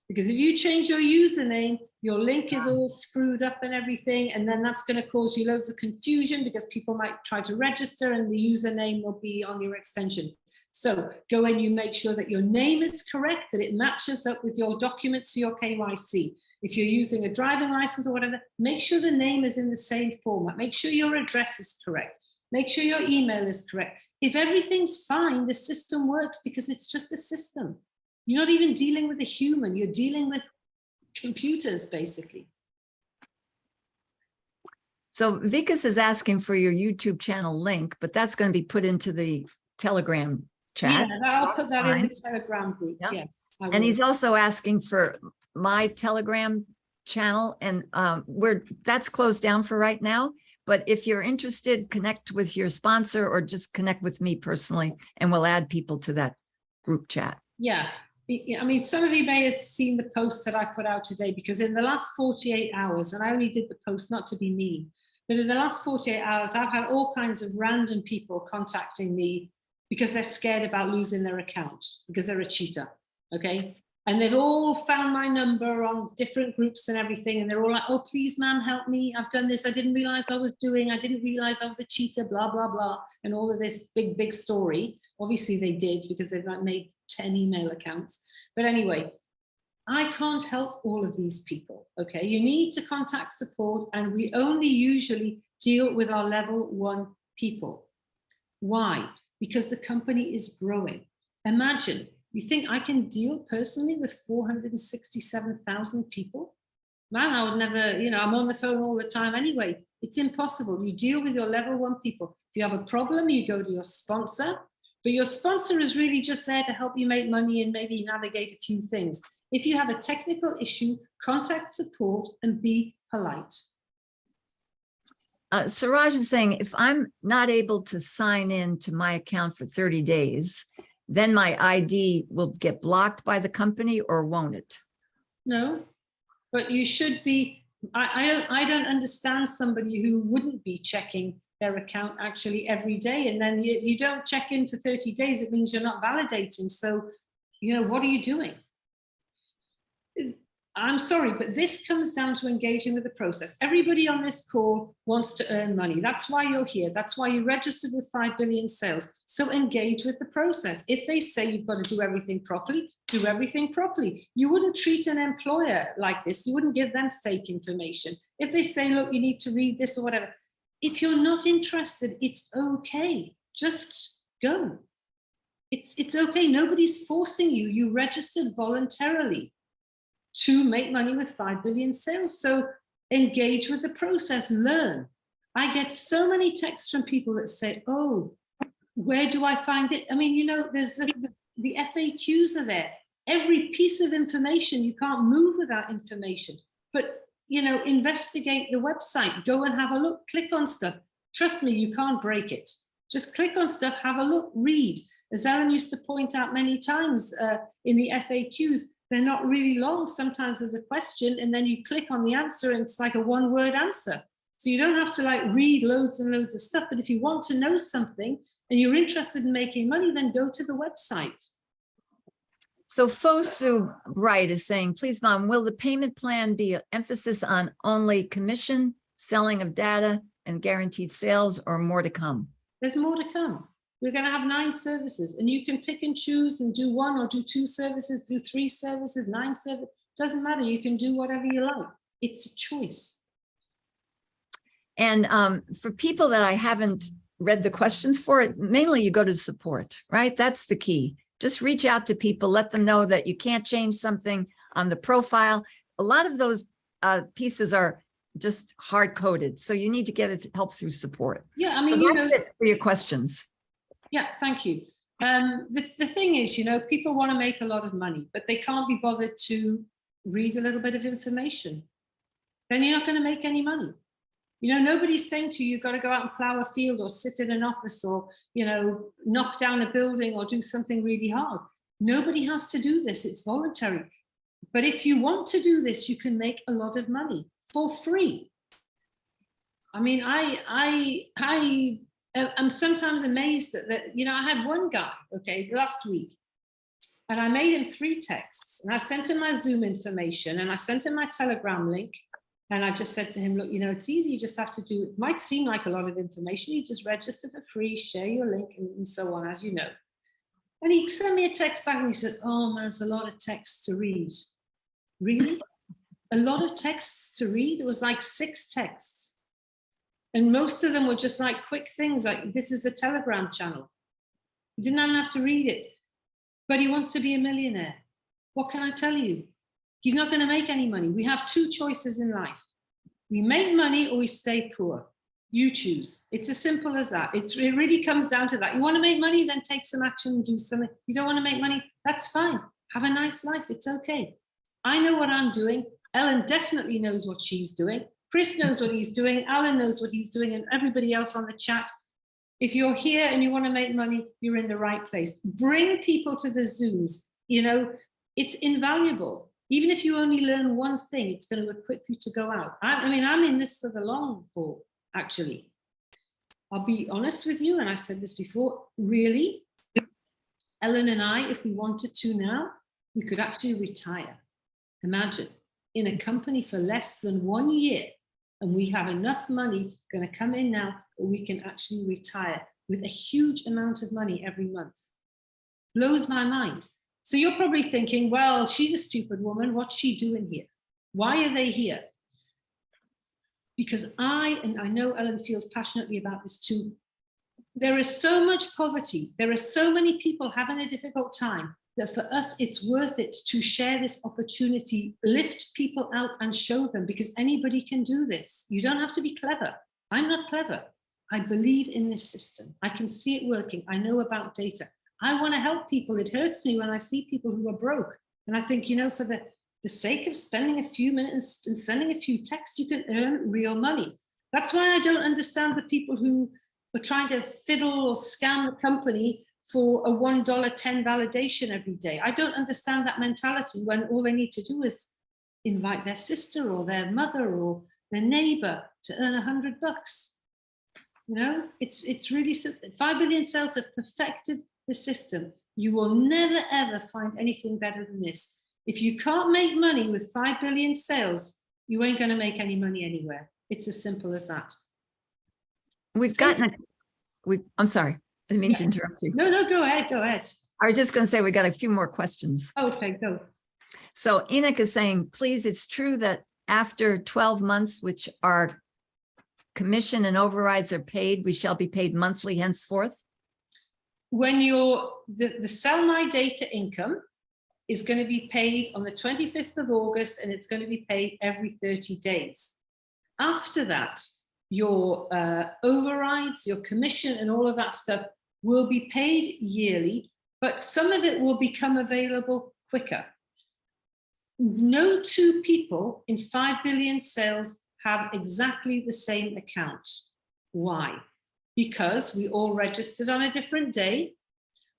Because if you change your username, your link is all screwed up and everything, and then that's going to cause you loads of confusion because people might try to register and the username will be on your extension. So go in, you make sure that your name is correct, that it matches up with your documents for your KYC. If you're using a driving license or whatever, make sure the name is in the same format. Make sure your address is correct. Make sure your email is correct. If everything's fine, the system works because it's just a system. You're not even dealing with a human, you're dealing with computers, basically. So Vikas is asking for your YouTube channel link, but that's going to be put into the Telegram chat. Yeah, I'll put that in the Telegram group, yep. Yes. And he's also asking for my Telegram channel, and that's closed down for right now. But if you're interested, connect with your sponsor or just connect with me personally, and we'll add people to that group chat. Yeah. I mean, some of you may have seen the posts that I put out today, because in the last 48 hours, and I only did the post not to be mean, but in the last 48 hours, I've had all kinds of random people contacting me because they're scared about losing their account because they're a cheater, okay? And they've all found my number on different groups and everything, and they're all like, oh, please, ma'am, help me. I've done this. I didn't realize I was doing. I didn't realize I was a cheater, blah, blah, blah. And all of this big, big story. Obviously, they did because they've like made 10 email accounts. But anyway, I can't help all of these people, okay? You need to contact support, and we only usually deal with our level 1 people. Why? Because the company is growing. Imagine. You think I can deal personally with 467,000 people? Man, I would never, you know, I'm on the phone all the time anyway. It's impossible. You deal with your level 1 people. If you have a problem, you go to your sponsor, but your sponsor is really just there to help you make money and maybe navigate a few things. If you have a technical issue, contact support and be polite. Siraj is saying, if I'm not able to sign in to my account for 30 days, then my ID will get blocked by the company, or won't it? No, but you should be. I don't understand somebody who wouldn't be checking their account actually every day, and then you don't check in for 30 days. It means you're not validating. So, you know, what are you doing? I'm sorry, but this comes down to engaging with the process. Everybody on this call wants to earn money. That's why you're here. That's why you registered with 5 billion sales. So engage with the process. If they say you've got to do everything properly, do everything properly. You wouldn't treat an employer like this. You wouldn't give them fake information. If they say, look, you need to read this or whatever. If you're not interested, it's okay. Just go. It's okay. Nobody's forcing you. You registered voluntarily to make money with 5 billion sales. So engage with the process, learn. I get so many texts from people that say, oh, where do I find it? I mean, you know, there's the FAQs are there. Every piece of information, you can't move without information. But, you know, investigate the website, go and have a look, click on stuff. Trust me, you can't break it. Just click on stuff, have a look, read. As Ellen used to point out many times in the FAQs, they're not really long. Sometimes there's a question and then you click on the answer and it's like a one-word answer. So you don't have to like read loads and loads of stuff. But if you want to know something and you're interested in making money, then go to the website. So Fosu Wright is saying, please, Mom, will the payment plan be an emphasis on only commission, selling of data, and guaranteed sales, or more to come? There's more to come. We're going to have 9 services, and you can pick and choose and do 1 or do 2 services, do 3 services, 9 services. Doesn't matter. You can do whatever you like. It's a choice. And for people that I haven't read the questions for, mainly you go to support, right? That's the key. Just reach out to people, let them know that you can't change something on the profile. A lot of those pieces are just hard-coded, so you need to get help through support. Yeah, I mean, so you that's know, it for your questions. Yeah, thank you. The thing is, you know, people want to make a lot of money, but they can't be bothered to read a little bit of information. Then you're not going to make any money. You know, nobody's saying to you, you've got to go out and plow a field or sit in an office or, you know, knock down a building or do something really hard. Nobody has to do this. It's voluntary. But if you want to do this, you can make a lot of money. for free. I mean, I'm sometimes amazed that, you know, I had one guy, okay, last week, and I made him 3 texts, and I sent him my Zoom information, and I sent him my Telegram link, and I just said to him, look, you know, it's easy, you just have to do, it might seem like a lot of information, you just register for free, share your link, and so on, as you know. And he sent me a text back and he said, oh, there's a lot of texts to read. Really? A lot of texts to read? It was like 6 texts. And most of them were just like quick things, like this is the Telegram channel. He didn't even have to read it. But he wants to be a millionaire. What can I tell you? He's not going to make any money. We have 2 choices in life. We make money or we stay poor. You choose. It's as simple as that. It really comes down to that. You want to make money, then take some action and do something. You don't want to make money, that's fine. Have a nice life. It's okay. I know what I'm doing. Ellen definitely knows what she's doing. Chris knows what he's doing. Alan knows what he's doing, and everybody else on the chat. If you're here and you want to make money, you're in the right place. Bring people to the Zooms. You know, it's invaluable. Even if you only learn one thing, it's going to equip you to go out. I mean, I'm in this for the long haul, actually. I'll be honest with you, and I said this before, really, Ellen and I, if we wanted to now, we could actually retire. Imagine, in a company for less than 1 year, and we have enough money going to come in now that we can actually retire with a huge amount of money every month. Blows my mind. So you're probably thinking, well, she's a stupid woman. What's she doing here? Why are they here? Because and I know Ellen feels passionately about this too, there is so much poverty. There are so many people having a difficult time that for us, it's worth it to share this opportunity, lift people out and show them, because anybody can do this. You don't have to be clever. I'm not clever. I believe in this system. I can see it working. I know about data. I want to help people. It hurts me when I see people who are broke. And I think, you know, for the sake of spending a few minutes and sending a few texts, you can earn real money. That's why I don't understand the people who are trying to fiddle or scam the company for a $1 10 validation every day. I don't understand that mentality when all they need to do is invite their sister or their mother or their neighbor to earn $100. You know, it's really simple. 5 billion sales have perfected the system. You will never ever find anything better than this. If you can't make money with 5 billion sales, you ain't going to make any money anywhere. It's as simple as that. I'm sorry. I didn't mean to interrupt you. No, go ahead. Go ahead. I was just going to say we got a few more questions. Okay, go. So Enoch is saying, please, it's true that after 12 months, which our commission and overrides are paid, we shall be paid monthly henceforth? When the Sell My Data income is going to be paid on the 25th of August, and it's going to be paid every 30 days. After that, your overrides, your commission, and all of that stuff will be paid yearly, but some of it will become available quicker. No 2 people in 5 billion sales have exactly the same account. Why? Because we all registered on a different day.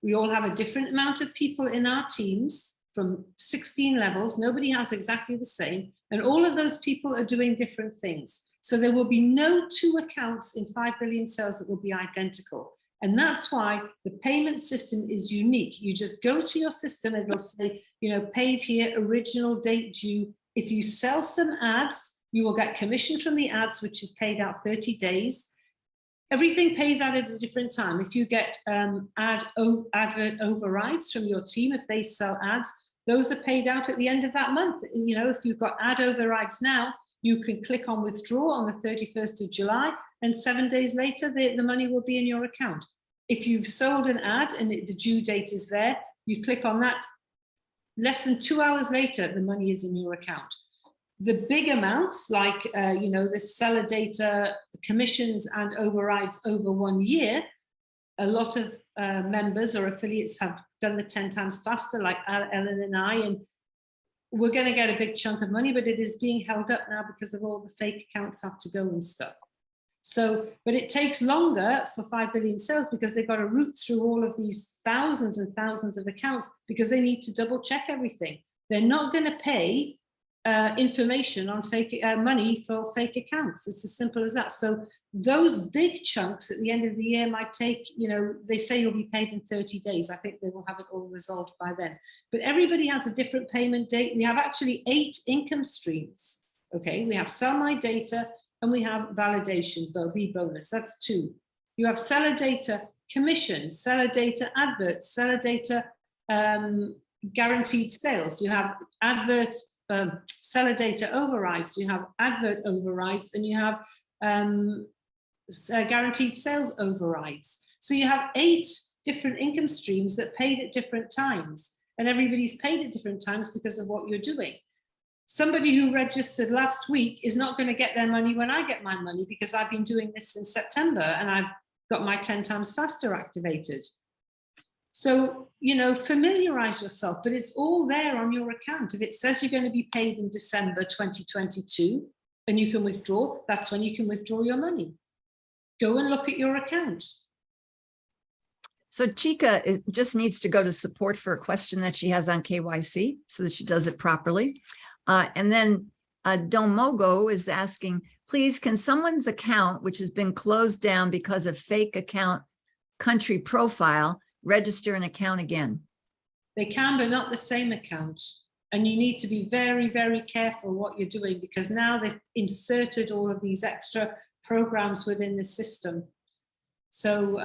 We all have a different amount of people in our teams from 16 levels. Nobody has exactly the same. And all of those people are doing different things. So there will be no 2 accounts in 5 billion sales that will be identical. And that's why the payment system is unique. You just go to your system, and it'll say, you know, paid here, original date due. If you sell some ads, you will get commission from the ads, which is paid out 30 days. Everything pays out at a different time. If you get advert overrides from your team, if they sell ads, those are paid out at the end of that month. You know, if you've got ad overrides now, you can click on withdraw on the 31st of July, and 7 days later, the money will be in your account. If you've sold an ad and the due date is there, you click on that. Less than 2 hours later, the money is in your account. The big amounts, like you know, the seller data commissions and overrides over 1 year, a lot of members or affiliates have done the 10 times faster, like Ellen and I, and we're going to get a big chunk of money, but it is being held up now because of all the fake accounts have to go and stuff. So, but it takes longer for 5 billion sales because they've got to root through all of these thousands and thousands of accounts because they need to double check everything. They're not going to pay information on fake money for fake accounts. It's as simple as that. So those big chunks at the end of the year might take, you know, they say you'll be paid in 30 days. I think they will have it all resolved by then. But everybody has a different payment date. We have actually 8 income streams. Okay, we have sell my data and we have validation, bonus. That's 2. You have seller data commission, seller data adverts, seller data guaranteed sales. You have advert seller data overrides, you have advert overrides, and you have guaranteed sales overrides. So you have 8 different income streams that paid at different times, and everybody's paid at different times because of what you're doing. Somebody who registered last week is not going to get their money when I get my money, because I've been doing this in September and I've got my 10 times faster activated. So, you know, familiarize yourself, but it's all there on your account. If it says you're going to be paid in December 2022 and you can withdraw, that's when you can withdraw your money. Go and look at your account. So Chica just needs to go to support for a question that she has on KYC so that she does it properly. And then Domogo is asking, please, can someone's account, which has been closed down because of fake account country profile, register an account again? They can, but not the same account. And you need to be very, very careful what you're doing, because now they've inserted all of these extra programs within the system. So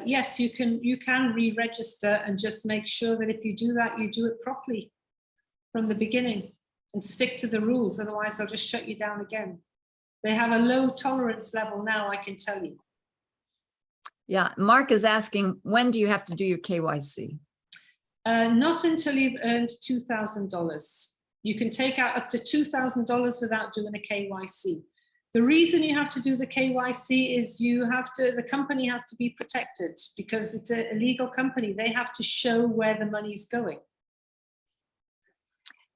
yes, you can re-register, and just make sure that if you do that, you do it properly from the beginning and stick to the rules. Otherwise, they'll just shut you down again. They have a low tolerance level now, I can tell you. Yeah, Mark is asking, when do you have to do your KYC? Not until you've earned $2,000. You can take out up to $2,000 without doing a KYC. The reason you have to do the KYC is the company has to be protected, because it's a legal company. They have to show where the money's going.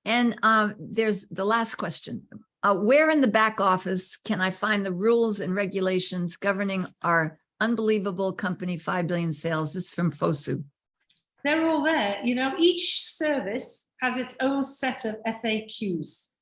And there's the last question. Where in the back office can I find the rules and regulations governing our unbelievable company 5 billion sales? This is from Fosu. They're all there. You know, each service has its own set of FAQs.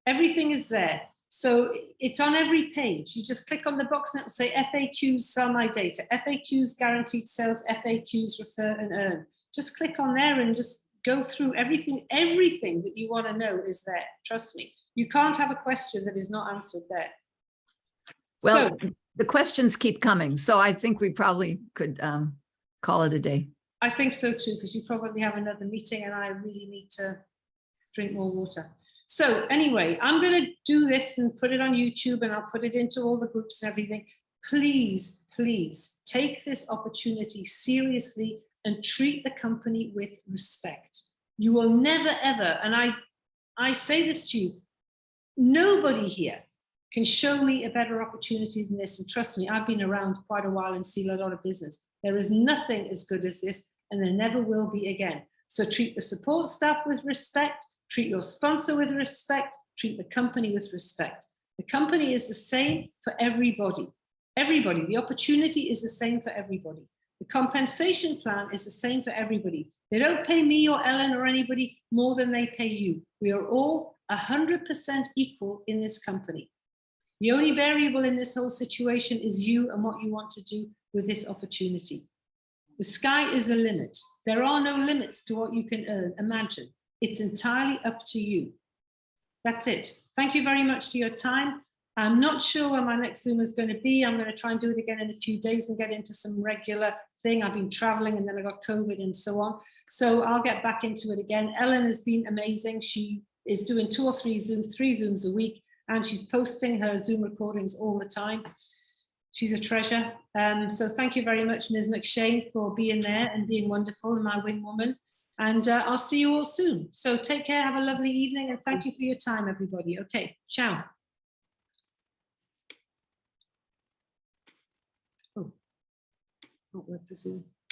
Everything is there. So it's on every page. You just click on the box and it'll say FAQs, sell my data, FAQs, guaranteed sales, FAQs, refer and earn. Just click on there and just go through everything. Everything that you want to know is there. Trust me. You can't have a question that is not answered there. Well, so, the questions keep coming. So I think we probably could call it a day. I think so too, because you probably have another meeting and I really need to drink more water. So anyway, I'm going to do this and put it on YouTube, and I'll put it into all the groups and everything. Please, please take this opportunity seriously and treat the company with respect. You will never, ever, and I say this to you, nobody here can show me a better opportunity than this. And trust me, I've been around quite a while and seen a lot of business. There is nothing as good as this, and there never will be again. So treat the support staff with respect, treat your sponsor with respect, treat the company with respect. The company is the same for everybody. Everybody, the opportunity is the same for everybody. The compensation plan is the same for everybody. They don't pay me or Ellen or anybody more than they pay you. We are all 100% equal in this company. The only variable in this whole situation is you and what you want to do with this opportunity. The sky is the limit. There are no limits to what you can earn. Imagine. It's entirely up to you. That's it. Thank you very much for your time. I'm not sure when my next Zoom is going to be. I'm going to try and do it again in a few days and get into some regular thing. I've been traveling and then I got COVID and so on. So I'll get back into it again. Ellen has been amazing. She is doing 2 or 3 Zooms, 3 Zooms a week, and she's posting her Zoom recordings all the time. She's a treasure. So thank you very much, Ms. McShane, for being there and being wonderful, and my wing woman. And I'll see you all soon. So take care, have a lovely evening, and thank you for your time, everybody. Okay, ciao. Oh, not worth the Zoom.